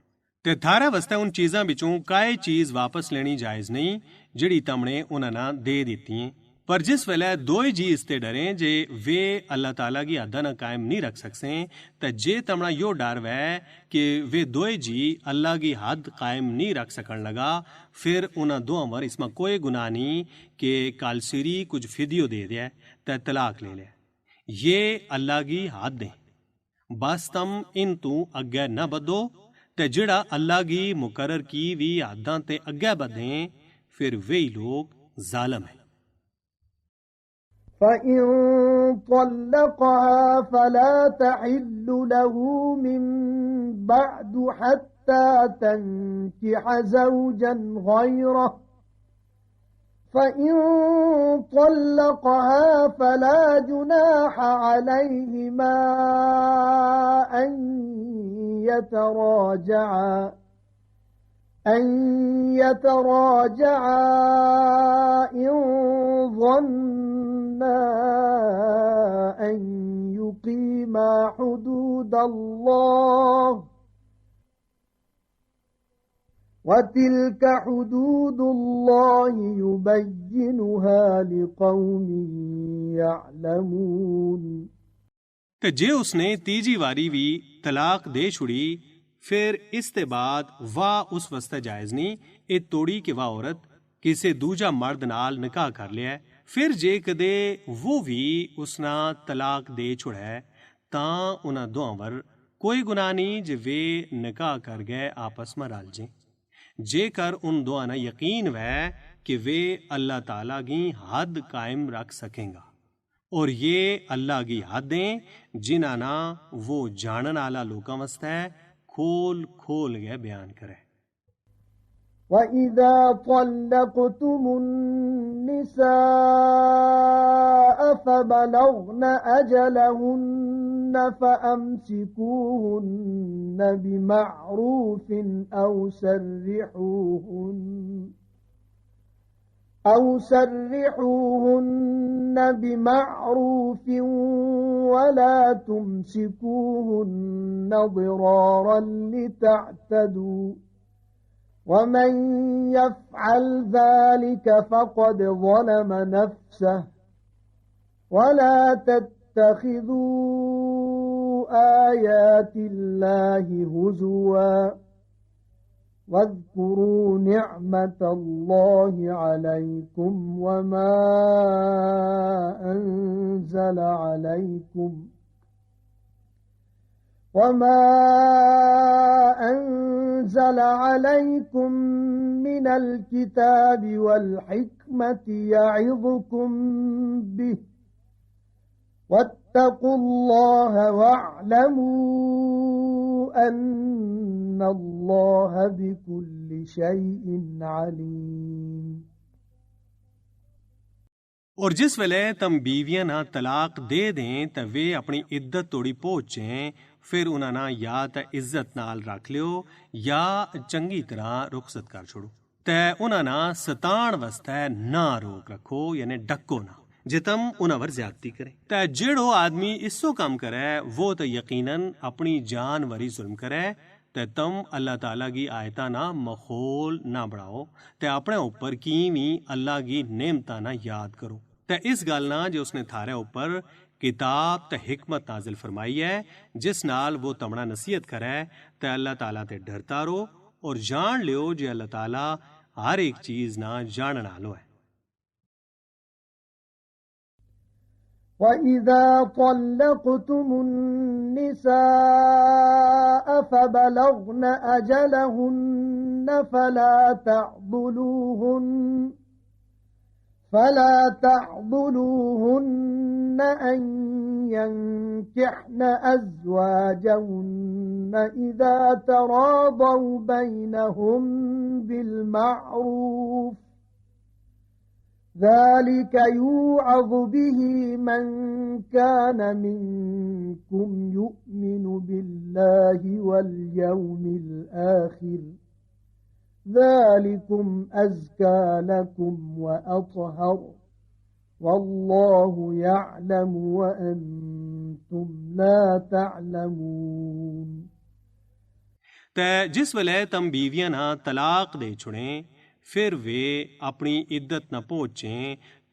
ते थारे वास्ते उन चीजां विचों काई चीज वापस लेनी जायज नहीं जिहड़ी तमने उन्हां ना दे दित्ती है पर जिस वेले दो ही जी इसते डरे जे वे अल्लाह ताला की हद न कायम नहीं रख सकते ते जे तमना यो डर वै कि वे दो ही जी अल्लाह की हद कायम नहीं रख सकन लगा फिर उन्हां दोहां वर इसमें कोई गुनाह नहीं कि कालसीरी कुछ फिदियो दे दिया ते तलाक ले ले ये अल्लाह की हद है बस तम इन तू अग्गे न बदो ते जिहड़ा अल्लाह की मुकर्रर की भी हदां ते अग्गे बधे फिर वही लोग जालिम है। فإن طلقها فلا تحل له من بعد حتى تنكح زوجا غيره فإن طلقها فلا جناح عليهما أن يتراجعا إن ظنا أن يقيما حدود الله وتلك حدود الله يبينها لقوم يعلمون। ते जे उसने तीजी वारी भी तलाक दे छुड़ी फिर इसते बाद वाह उस वास्ते जायज नहीं ए तोड़ी कि वाह औरत किसी दूजा मर्द नाल निकाह कर लिया फिर जे कदे वो भी उसना तलाक दे छुड़े तां उन्हां दोहां वर कोई गुनाह नहीं जे वे निकाह कर गए आपस में रल जे जेकर उन दुआना यकीन वै कि वे अल्लाह ताला की हद कायम रख सकेंगा और ये अल्लाह की हदें जिन्हां ना वो जानन आला लोकां वास्ते खोल खोल के बयान करे। وَإِذَا طَلَّقْتُمُ النِّسَاءَ فَبَلَغْنَ أَجَلَهُنَّ فَأَمْسِكُوهُنَّ بِمَعْرُوفٍ أَوْ سَرِّحُوهُنَّ بِمَعْرُوفٍ وَلَا تُمْسِكُوهُنَّ ضِرَارًا لِتَعْتَدُوا وَمَنْ يَفْعَلْ ذَلِكَ فَقَدْ ظَلَمَ نَفْسَهُ وَلَا تَتَّخِذُوا آيَاتِ اللَّهِ هُزُوًا وَاذْكُرُوا نِعْمَةَ اللَّهِ عَلَيْكُمْ وَمَا أنزل عليكم من الكتاب والحكمة يعظكم به واتقوا الله واعلموا أن الله بكل شيء عليم। और जिस वेले तम बीवियां ना तलाक दे दें ते वे अपनी इद्दत तोड़ी पहुंचें फिर उन्हां ना या ते इज्जत नाल रख लियो या चंगी तरह रुखसत कर छोड़ो ते उन्हां ना सताण वास्ते ना रोक रखो यानी डको ना जे तम उन्हां पर ज्यादती करे ते जेड़ो आदमी इस्सो काम करे वो तो यकीनन अपनी जान वरी जुल्म करे ते तम अल्लाह ताला की आयता ना मखोल ना बढ़ाओ ते अपने ऊपर की भी अल्लाह की नेमता ना याद करो ते इस गल ना जो उसने थारे ऊपर किताब ते हिकमत नाजिल फरमाई है जिस नाल वो तमना नसीहत करे ते अल्लाह ताला ते डरता रहो और जान लियो जे अल्लाह ताला हर एक चीज ना जानन आलो है। وَإِذَا طَلَّقْتُمُ النِّسَاءَ فَبَلَغْنَ أَجَلَهُنَّ فَلَا تَعْضُلُوهُنَّ أَن يَنكِحْنَ أَزْوَاجَهُنَّ إِذَا تَرَاضَوْا بَيْنَهُم بِالْمَعْرُوفِ ذَلِكَ يُوعَظُ بِهِ مَنْ كَانَ مِنْكُمْ يُؤْمِنُ بِاللَّهِ وَالْيَوْمِ الْآخِرِ ذَلِكُمْ أَزْكَى لَكُمْ وَأَطْهَرُ وَاللَّهُ يَعْلَمُ وَأَنْتُمْ لَا تَعْلَمُونَ। ते जिस वेले तम बीवियां ना तलाक दे छुड़े फिर वे अपनी इद्दत न पहुंचे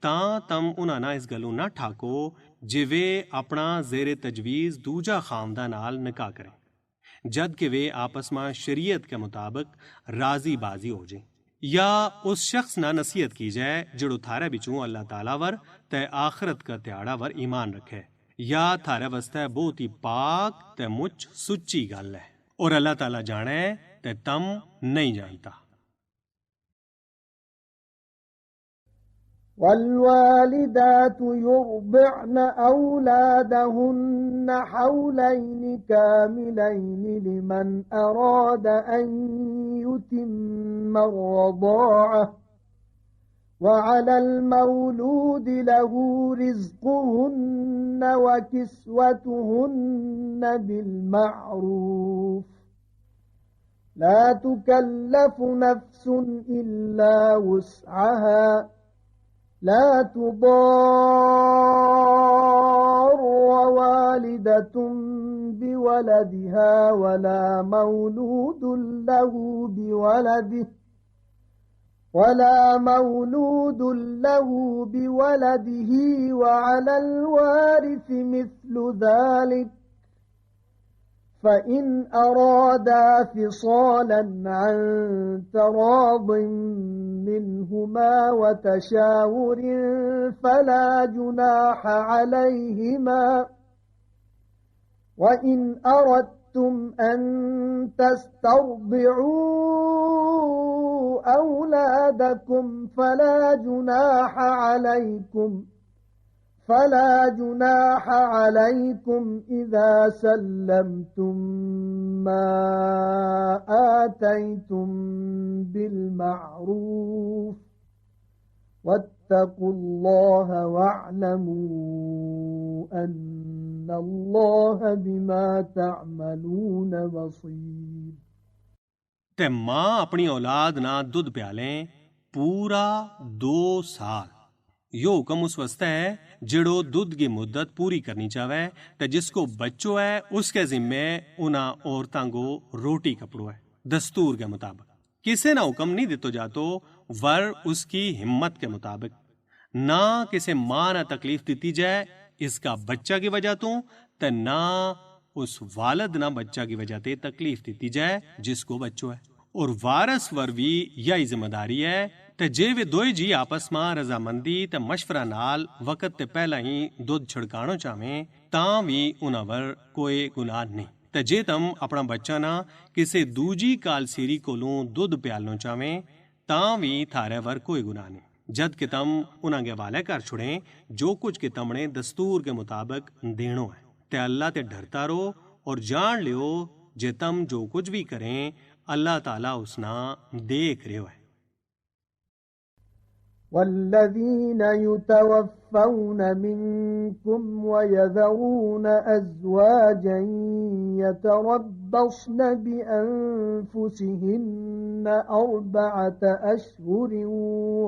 तां तम उन्हां ना इस गलों ना ठाको जिवे अपना जेरे तजवीज दूजा खामदा नाल निकाह करें जद कि वे आपस में शरीयत के मुताबिक राजी बाजी हो जाए या उस शख्स ना नसीहत की जाए जिड़ो थारे बिचों अल्लाह ताला वर ते आखिरत का त्याड़ा वर ईमान रखे या थारे वास्ते बहुत ही पाक ते मुच सुच्ची गल है और अल्लाह ताला जाने ते तम नहीं जानता। وَالْوَالِدَاتُ يُرْضِعْنَ أَوْلَادَهُنَّ حَوْلَيْنِ كَامِلَيْنِ لِمَنْ أَرَادَ أَنْ يُتِمَّ الرَّضَاعَةَ وَعَلَى الْمَوْلُودِ لَهُ رِزْقُهُنَّ وَكِسْوَتُهُنَّ بِالْمَعْرُوفِ لَا تُكَلَّفُ نَفْسٌ إِلَّا وُسْعَهَا لا تضار والدة بولدها ولا مولود له بولده وعلى الوارث مثل ذلك فإن أرادا فصالا عن تراض منهما وتشاور فلا جناح عليهما وإن أردتم خفتم أن تسترضعوا أولادكم فلا جناح عليكم إذا سلمتم ما آتيتم بالمعروف واتقوا الله واعلموا أن الله بما تعملون بصير ਤੇ ਮਾਂ ਆਪਣੀ ਔਲਾਦ ਨਾਲ ਦੁੱਧ ਪਿਆਲੇ ਪੂਰਾ 2 ਸਾਲ। यो हुक्म उस वास्ते है जिड़ो दुध की मुद्दत पूरी करनी चाहे ते जिसको बच्चो है उसके जिम्मे उना औरतां को रोटी कपड़ो है दस्तूर के मुताबिक। किसे ना हुक्म नहीं दितो जातो वर उसकी हिम्मत के मुताबिक। ना किसे मां ना तकलीफ दी जाए इसका बच्चा की वजह तो ना उस वालद ना बच्चा की वजह ते तकलीफ दी जाए जिसको बच्चो है। और वारस वर भी यही जिम्मेदारी है ते जे वे दोए जी आपस में रजामंदी ते मशवरा नाल वक्त ते पहला ही दुध छिड़काणो चाहें तां भी उन्हां वर कोई गुनाह नहीं। ते जे तम अपना बच्चा ना किसी दूजी कालसीरी कोलों दुध प्यालनो चाहें तां भी थारे वर कोई गुनाह नहीं। जद कि तम उन्हां के हवाले कर छुड़े जो कुछ के तमने दस्तूर के मुताबिक देनो है। ते अल्लाह ते डरता रहो और जान लियो जे तम जो कुछ भी करें अल्लाह ताला उसना देख रहे है। والذين يتوفون منكم ويذرون أزواجا يتربصن بأنفسهن 4 أشهر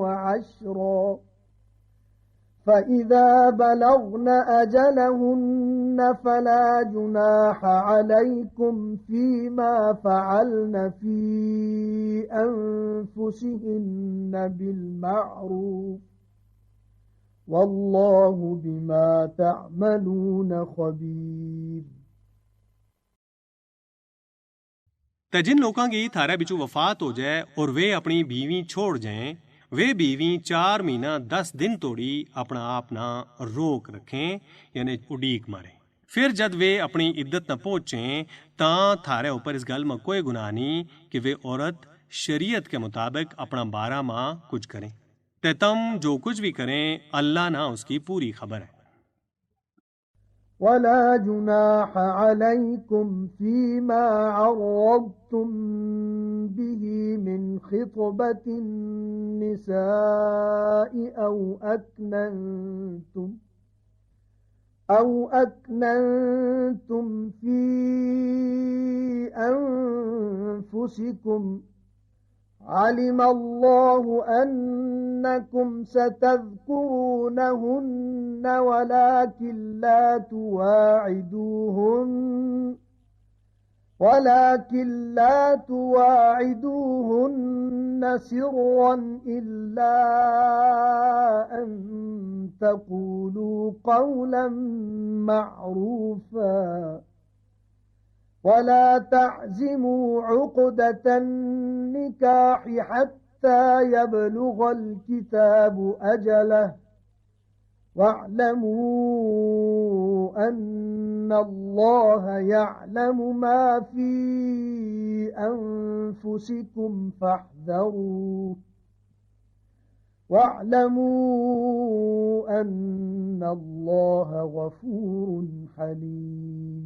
وعشرا فإذا بلغن أجلهن فلا جناح عليكم فيما فعلن في أنفسهن بالمعروف والله بما تعملون خبير। ते जिन लोगों की थारे बिचू वफात हो जाए और वे अपनी बीवी छोड़ जाएं वे बीवी 4 महीना 10 दिन तोड़ी अपना आप ना रोक रखें यानी उड़ीक मारे। फिर जब वे अपनी इद्दत न पहुंचे तां थारे ऊपर इस गल में कोई गुनाह नहीं कि वे औरत शरीयत के मुताबिक अपना बारा माह कुछ करें। ते तम जो कुछ भी करें अल्लाह ना उसकी पूरी खबर है। ولا جناح عليكم فيما عرضتم به من خطبة النساء أو أكننتم في أنفسكم علم الله أنكم ستذكرونهن ولكن لا تواعدوهن سرا إلا أن تقولوا قولا معروفا ولا تعزموا عقدة النكاح حتى يبلغ الكتاب أجله واعلموا أن الله يعلم ما في أنفسكم فاحذروه واعلموا أن الله غفور حليم।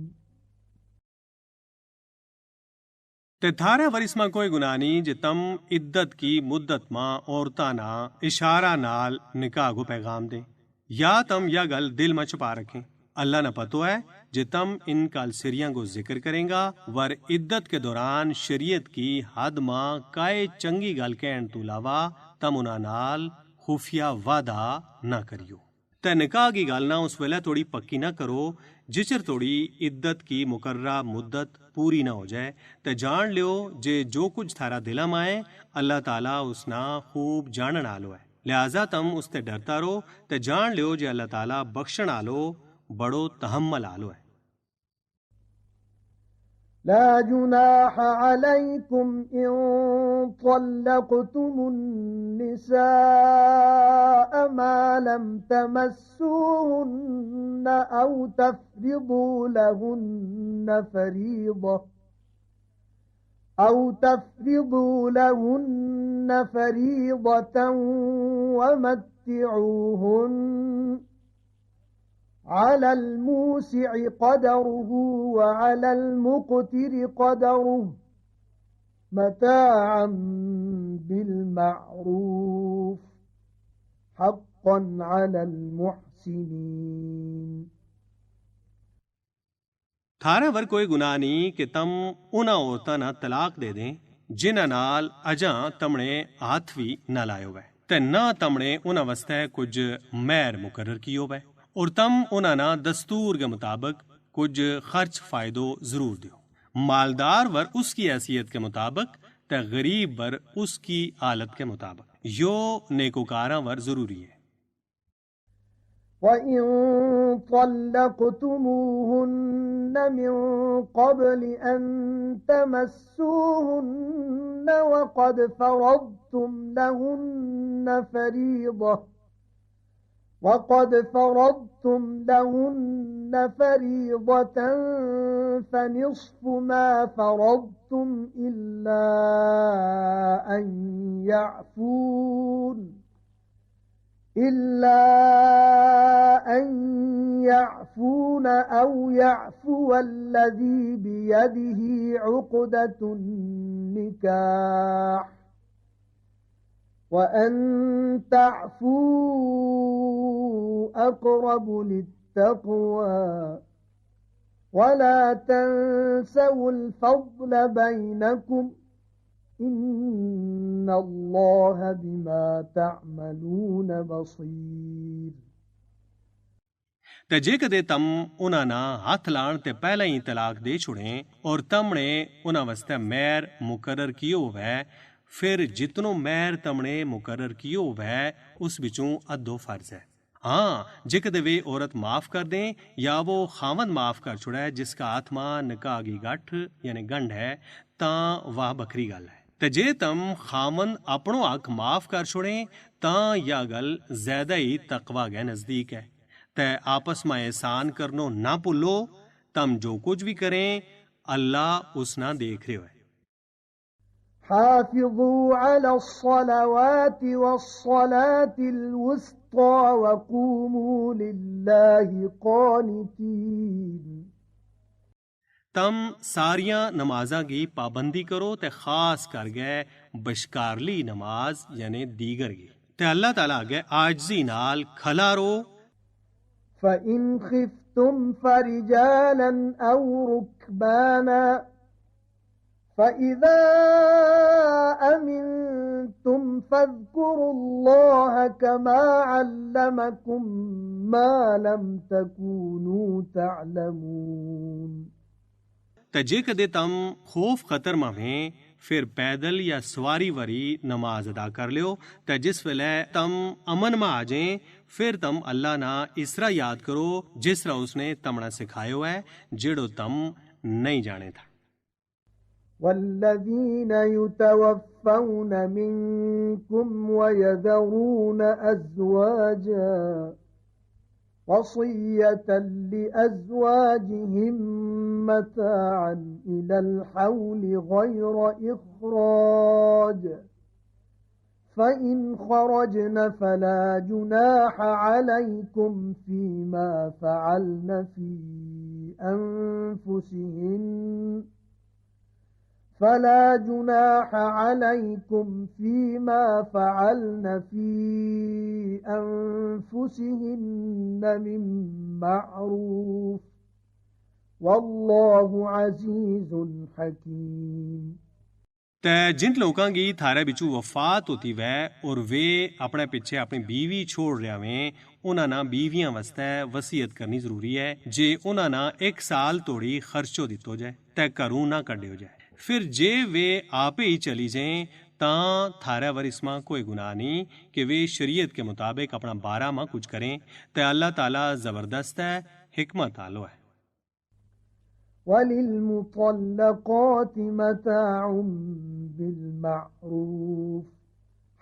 ते थारे वरिस में कोई गुनाह नहीं जे तम इद्दत की मुद्दत मां औरता ना इशारा नाल निकाह को पैगाम दे या तम या गल दिल में छुपा रखें। अल्लाह ने पतो है जे तम इन कालसिरियां को जिक्र करेंगा वर इद्दत के दौरान शरीयत की हद मां काए चंगी गल कहन तू लावा तम उना नाल खुफिया वादा ना करियो। ते निकाह की गल ना उस वेले थोड़ी पक्की ना करो जिचर थोड़ी इद्दत की मुकर्रा मुद्दत पूरी ना हो जाए। ते जान लियो जे जो कुछ थारा दिला में आए अल्लाह ताला उसना खूब जानन आलो है। लिहाजा तम उससे डरता रहो ते जान लियो जे अल्लाह ताला बख्शण आलो बड़ो तहम्मल आलो है। لا جناح عليكم إن طلقتم النساء ما لم تمسوهن أو تفرضوا لهن فريضة ومتعوهن على الموسع قدره وعلى المقتر قدره متاعا بالمعروف حقا على المحسنين थारे वर कोई गुनाह नहीं कि तम उन्हां औरतां ना तलाक दे दें जिन्हां नाल अजां तमणे हाथ भी ना लायो वै ते ना तमणे उन्हां वास्ते कुछ महर मुकर्रर कियो वै और तम उन्हां ना दस्तूर के मुताबिक कुछ खर्च फायदो जरूर दियो मालदार वर उसकी हैसियत के मुताबिक ते गरीब वर उसकी हालत के मुताबिक यो नेकोकारां वर जरूरी है وَإِن طَلَّقْتُمُوهُنَّ مِن قَبْلِ أَن تَمَسُّوهُنَّ وَقَدْ فَرَضْتُمْ لَهُنَّ فَرِيضَةً فَنِصْفُ مَا فَرَضْتُمْ إِلَّا أن يعفون أو يعفو الذي بيده عقدة النكاح وأن تعفوا أقرب للتقوى ولا تنسوا الفضل بينكم إن الله بما تعملون بصير ते जे कदे तम उन्हां ना हाथ लाण ते पहले ही तलाक दे छुड़े और तमणे उन्हां वास्ते महर मुकर्रर कियो वै फिर जितनो महर तमणे मुकर्रर कियो वै उस बिचों अद्धो फर्ज है हाँ जे कदे वे औरत माफ कर दें या वो खामद माफ कर छुड़े जिसका आत्मा निकाह की गठ यानी गंढ है तां वाह बखरी गल है ते जे तम खामन अपनो हक माफ कर छोड़े तां या गल ज्यादा ही तकवा गै नजदीक है ते आपस में एहसान करनो ना भूलो तम जो कुछ भी करें अल्लाह उसना देख रहे है حافظوا على الصلوات والصلاة الوسطى وقوموا لله قانتين तम सारियां नमाजा की पाबंदी करो ते खास कर गए बशकारली नमाज यानी दीगर की ते अल्लाह ताला आगे आजजी नाल खला रो فإن خفتم فرجالا أو ركبانا فإذا أمنتم فاذكروا الله كما علمكم ما لم تكونوا تعلمون ते जे कदे तम खौफ खतर में फिर पैदल या सवारी वरी नमाज अदा कर लियो ते जिस वेले तम अमन में आ जाए फिर तम अल्लाह ना इसरा याद करो जिसरा उसने तमना सिखायो है जेड़ो तम नहीं जाने था والذين يتوفون منكم ويذرون أزواجا وصية لأزواجهم متاعا إلى الحول غير إخراج فإن خرجن فلا جناح عليكم فيما فعلن في أنفسهن من معروف والله عزيز حكيم ते जिन लोकां गी थारे बिचू वफात होती वै और वे अपने पीछे अपनी बीवी छोड़ रहे वे उन्हां ना बीवियां वास्ते वसीयत करनी जरूरी है जे उन्हां ना 1 साल तोड़ी खर्चो दितो जाए ते घरों ना कढियो जाए फिर जे वे आपे ही चली जाए तां थारे वर इसमें कोई गुनाह नहीं कि वे शरीयत के मुताबिक अपना बारा में कुछ करें ते अल्लाह ताला जबरदस्त है हिकमत आलो है وَلِلْمُطَلَّقَاتِ مَتَاعٌ بِالْمَعْرُوفِ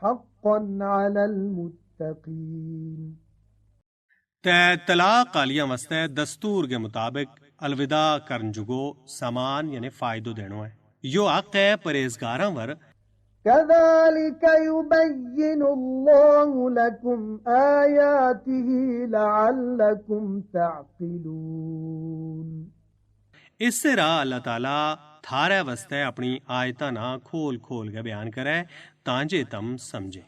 حَقًّا عَلَى الْمُتَّقِينَ ते तलाक आलियां वास्ते दस्तूर के मुताबिक अलविदा करन जुगो सामान यानी फायदो देनो है यो हक है परहेजगारां वर كَذَلِكَ يُبَيِّنُ اللَّهُ لَكُمْ آيَاتِهِ لَعَلَّكُمْ تَعْقِلُونَ इस तरह अल्लाह ताला थारे वास्ते अपनी आयतां ना खोल खोल के बयान करे तांजे तम समझे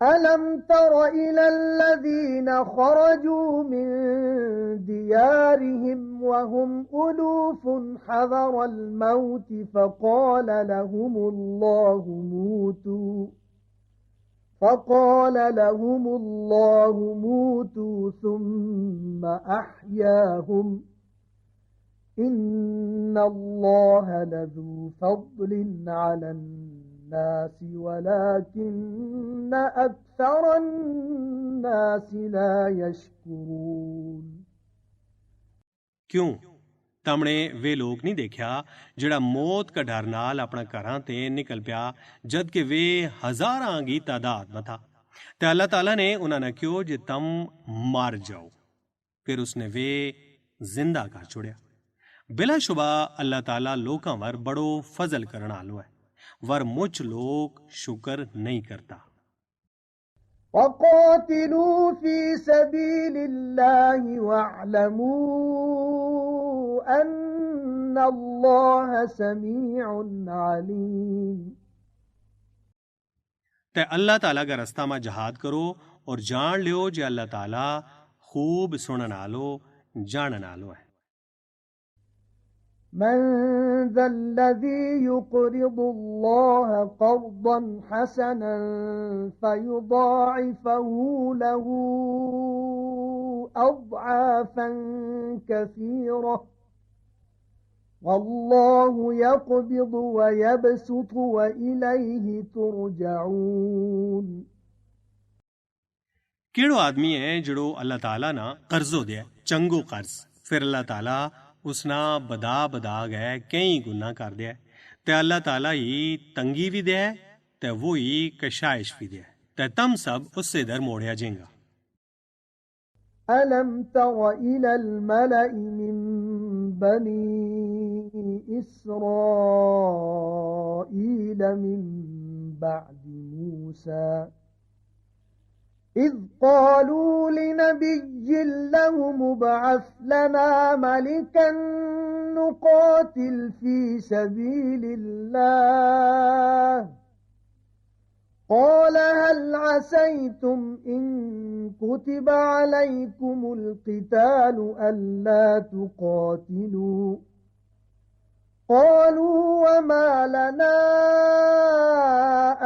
أَلَمْ تَرَ إِلَى الَّذِينَ خَرَجُوا مِنْ دِيَارِهِمْ وَهُمْ أُلُوفٌ حَذَرَ الْمَوْتِ فَقَالَ لَهُمُ اللَّهُ مُوتُوا ثُمَّ أَحْيَاهُمْ إِنَّ اللَّهَ لَذُو فَضْلٍ عَلَى النَّاسِ وَلَكِنَّ أَكْثَرَ النَّاسِ لَا يَشْكُرُونَ क्यों तमने वे लोग नहीं देखा जिहड़ा मौत का डर नाल अपना घरां ते निकल पिया जद कि वे हजारां की तादाद में था ते अल्लाह ताला ने उन्होंने क्यों जे तम मर जाओ फिर उसने वे जिंदा कर छोड़िया बिलाशुबा अल्लाह ताला लोकां वर बड़ो फजल करन आलो है वर मुझ लोग शुक्र नहीं करता وَقَاتِلُوا فِي سَبِيلِ اللَّهِ وَاعْلَمُوا أَنَّ اللَّهَ سَمِيعٌ عَلِيمٌ ते अल्लाह ताला का रास्ता में जहाद करो और जान लियो जे अल्लाह ताला खूब सुनन आलो जानन आलो है مَنْ ذَا الَّذِي يُقْرِضُ اللَّهَ قَرْضًا حَسَنًا فَيُضَاعِفَهُ لَهُ أَضْعَافًا كَثِيرَةً وَاللَّهُ يَقْبِضُ وَيَبْسُطُ وَإِلَيْهِ تُرْجَعُونَ केड़ो आदमी है जिड़ो अल्लाह ताला ना कर्जो दे चंगो कर्ज फिर अल्लाह ताला उसना बदा बदा गए कई गुना कर दिया ते अल्लाह ताला ही तंगी भी दे ते वो ही कशाइश भी दे ते तम सब उससे दर मोड़िया जेंगा أَلَمْ تَرَ إِلَى الْمَلَإِ مِنْ بَنِي إِسْرَائِيلَ مِنْ بَعْدِ مُوسَى إِذْ قَالُوا لِنَبِيٍّ لَهُمُ ابْعَثْ لَنَا مَلِكًا نُقَاتِلْ فِي سَبِيلِ اللَّهِ قَالَ هَلْ عَسَيْتُمْ إِن كُتِبَ عَلَيْكُمُ الْقِتَالُ أَلَّا تُقَاتِلُوا قَالُوا وَمَا لَنَا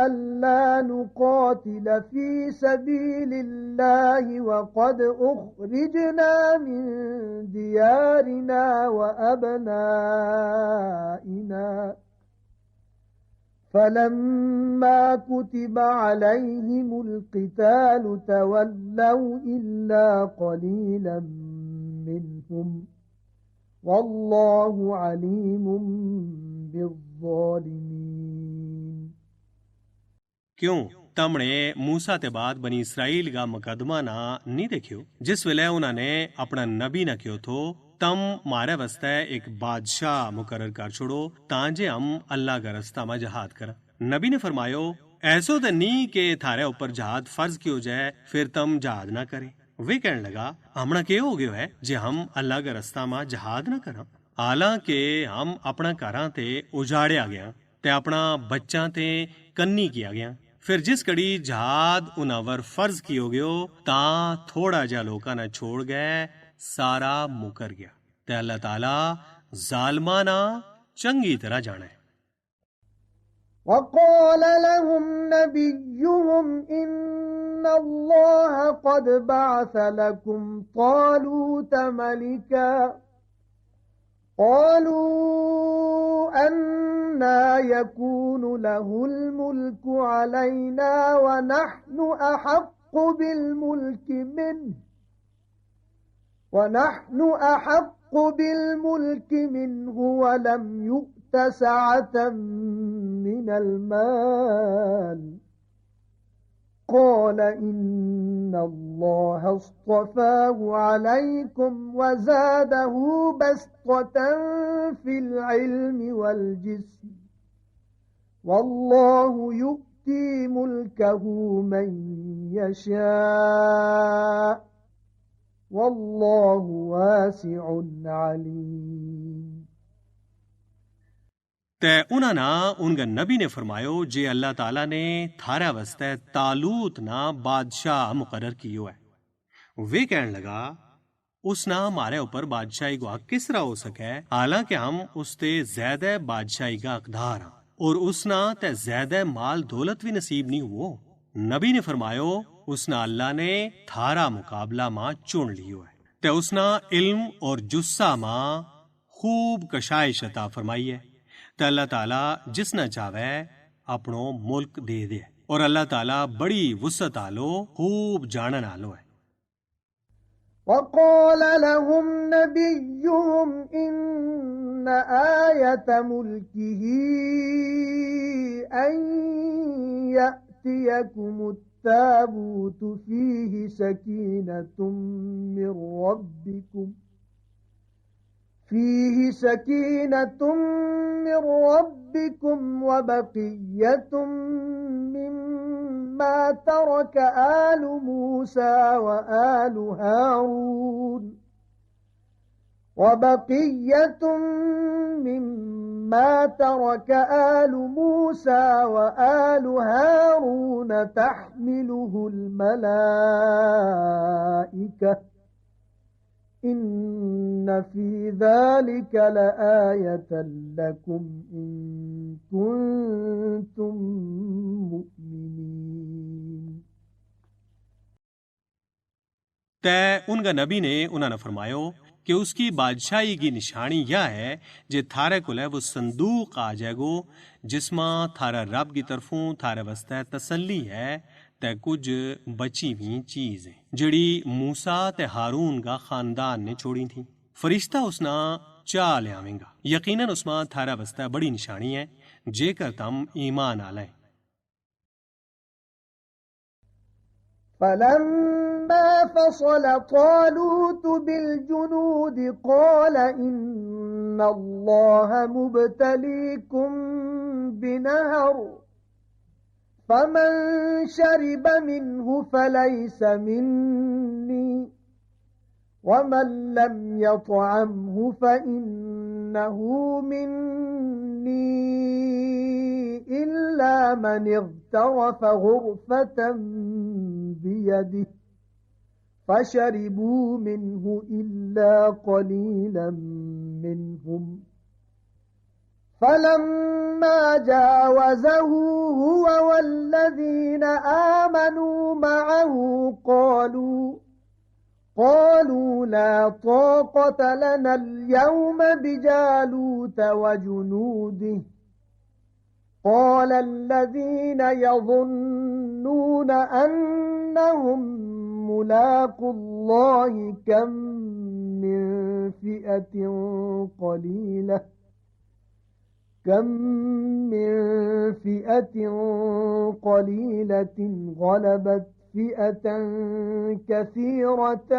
أَلَّا نُقَاتِلَ فِي سَبِيلِ اللَّهِ وَقَدْ أُخْرِجْنَا مِنْ دِيَارِنَا وَأَبْنَائِنَا فَلَمَّا كُتِبَ عَلَيْهِمُ الْقِتَالُ تَوَلَّوْا إِلَّا قَلِيلًا مِنْهُمْ وَاللَّهُ عَلِيمٌ بِالظَّالِمِينَ क्यों तमने मूसा ते बाद बनी इसराइल का मुकदमा ना नहीं देखियो जिस वेले उन्होंने अपना नबी ना क्यों थो तम मारे वास्ते एक बादशाह मुकर्रर कर छोड़ो तांजे हम अल्लाह का रास्ता में जहाद कर नबी ने फरमायो ऐसो तो नहीं के थारे ऊपर जहाद फर्ज क्यों जाए फिर तम जहाद ना करे वे कहने लगा हमना के हो गयो है जे हम अल्लाह का रास्ता में जहाद ना करा हालांकि हम अपना घरां ते उजाड़िया गया ते अपना बच्चा ते कन्नी किया गया फिर जिस कड़ी जहाद उनावर फर्ज कियो गयो ता थोड़ा जा लोका ना छोड़ गए सारा मुकर गया ते अल्लाह ताला जालमा ना चंगी तरह जाने وَقَالَ لَهُمْ نَبِيُّهُمْ إِنَّ اللَّهَ قَدْ بَعَثَ لَكُمْ طَالُوتَ مَلِكًا قَالُوا أَنَّى يَكُونُ لَهُ الْمُلْكُ عَلَيْنَا وَنَحْنُ أَحَقُّ بِالْمُلْكِ مِنْهُ ونحن أحق بالملك منه ولم يؤت سعة من المال قال إن الله اصطفاه عليكم وزاده بسطة في العلم والجسم والله يؤتي ملكه من يشاء والله واسع عليم ते उन्हनि उनके नबी ने फरमायो जे अल्लाह ताला ने थारा वास्ते तालूत ना बादशाह मुकर्रर कियो है। वे कहने लगा उसना हमारे ऊपर बादशाही को हक किस तरह हो सके हालांकि हम उसते ज्यादा बादशाही का हकदार हैं और उसना ते ज्यादा माल दौलत भी नसीब नहीं हुओ। नबी ने फरमायो उसना अल्लाह ने थारा मुकाबला मां चुन लियो है ते उसना इल्म और जुस्सा मां खूब कशाइश अता फरमाई है ते अल्लाह ताला जिसना चाहे अपनो मुल्क दे दे और अल्लाह ताला बड़ी वुसअत आलो खूब जानन आलो है। وقال لهم نبيهم إن آية ملكه أن يأتيكم التابوت فيه سكينة من ربكم وبقية مما ترك آل موسى وآل هارون تحمله الملائكة إن في ذلك لآية لكم إن كنتم مؤمنين ते उनका नबी ने उन्होंने फरमायो कि उसकी बादशाही की निशानी यह है जे थारे को वो संदूक आ जाएगो जिसमा थारा रब की तरफों थारे वास्ते तसल्ली है ते कुछ बची हुई चीज है जड़ी मूसा ते हारून का खानदान ने छोड़ी थी। फरिश्ता उसना चा ले आवेगा यकीनन उसमा थारा वास्ते बड़ी निशानी है जेकर तम ईमान आले। فلما فصل طالوت بالجنود قال إن الله مبتليكم بنهر فمن شرب منه فليس مني ومن لم يطعمه فإنه مني إلا من اغترف غرفة بيده فشربوا منه إلا قليلا منهم فلما جاوزه هو والذين آمنوا معه قالوا لا طاقة لنا اليوم بجالوت وجنوده قال الذين يظنون أنهم ملاقو الله كم من فئة قليلة غلبت فئة كثيرة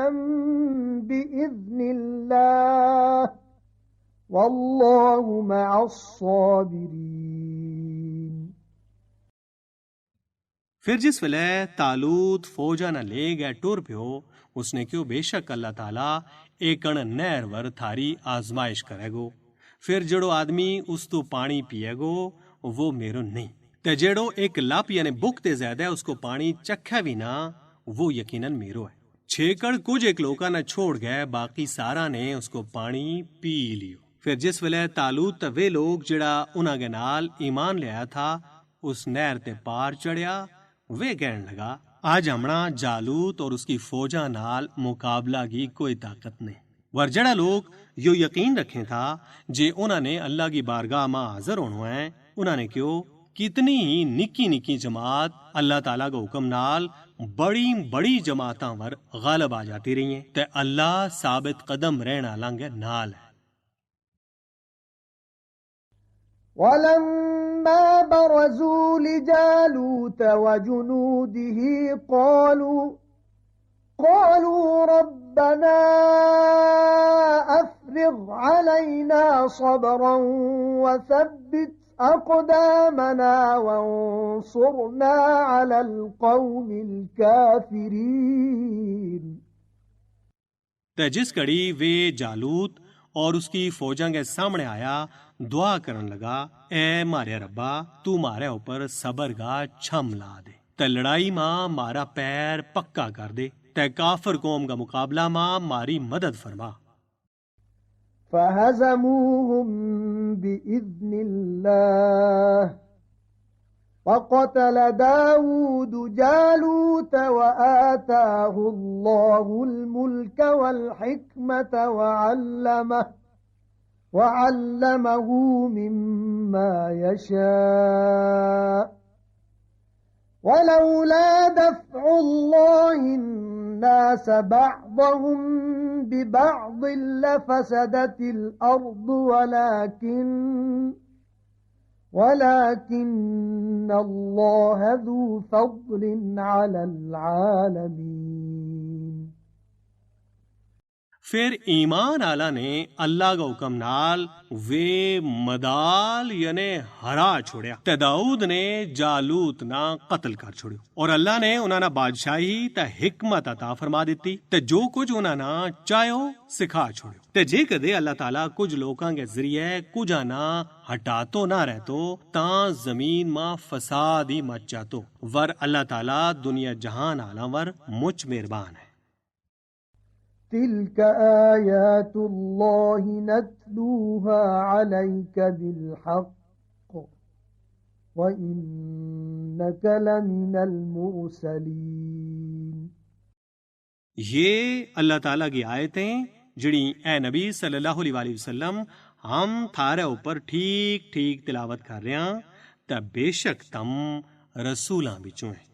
بإذن الله والله مع الصابرين। फिर जिस वेले तालूत फौजा न ले गए टुर पियो उसने क्यों बेशक अल्लाह ताला एकण नहर वर थारी आजमाइश करेगो फिर जड़ो आदमी उस तो पानी पिएगो वो मेरो नहीं ते जेड़ो एक लप यानी बुक ते ज्यादा उसको पानी चखा भी ना वो यकीनन मेरो है। छेकड़ कुछ एक लोका ने छोड़ गए बाकी सारा ने उसको पानी पी लियो। फिर जिस वेले तालूत वे लोग जड़ा उन्हां नाल ईमान ले आया था उस नहर ते पार चढ़िया वे कहने लगा आज हमणा जालूत और उसकी फौजा नाल मुकाबला की कोई ताकत नहीं। वर जड़ा लोग यो यकीन रखे था जे उन्होंने अल्लाह की बारगाह में हाजिर होना है उन्होंने क्यों कितनी ही निकी निकी जमात अल्लाह ताला के हुक्म नाल बड़ी बड़ी जमातां वर गालब आ जाती रही हैं ते अल्लाह साबित कदम रहना लांगे नाल है। وَلَمَّا بَرَزُوا لِجَالُوتَ وَجُنُودِهِ قَالُوا رَبَّنَا أَفْرِغْ عَلَيْنَا صَبْرًا وَثَبِّتْ أَقْدَامَنَا وَانصُرْنَا عَلَى الْقَوْمِ الْكَافِرِينَ। ते जिस घड़ी वे जालूत और उसकी फौजां के सामने आया, दुआ करन लगा, ए मारे रब्बा तू मारे ऊपर सबर का छम ला दे ते लड़ाई मां मारा पैर पक्का कर दे ते काफिर कौम का मुकाबला मां मारी मदद फरमा। فهزموهم بإذن الله وقتل داود جالوت وآتاه الله الملك والحكمة وعلمه مما يشاء ولولا دفع الله الناس بعضهم ببعض لفسدت الأرض ولكن الله ذو فضل على العالمين। फिर ईमान आला ने अल्लाह का हुक्म नाल वे मदाल याने हरा छोड़या ते दाऊद ने जालूत ना कत्ल कर छोड़ियो और अल्लाह ने उन्हां बादशाही ते हिकमत अता फरमा दिती ते जो कुछ उन्हां चाहो सिखा छोड़ियो ते जे कदे अल्लाह ताला कुछ लोकां के जरिए कुछ ना हटातो ना रहतो तां जमीन मां फसाद ही मच जातो वर अल्लाह ताला दुनिया जहान आला वर मुझ मेहरबान है। تلك آيات الله نتلوها عليك بالحق وإنك لمن المرسلين। ये अल्लाह ताला की आयतें जिड़ी ए नबी सल्लल्लाहु अलैहि वसल्लम हम थारे ऊपर ठीक ठीक तिलावत कर रहे हैं ते बेशक तम रसूलां बिचों है।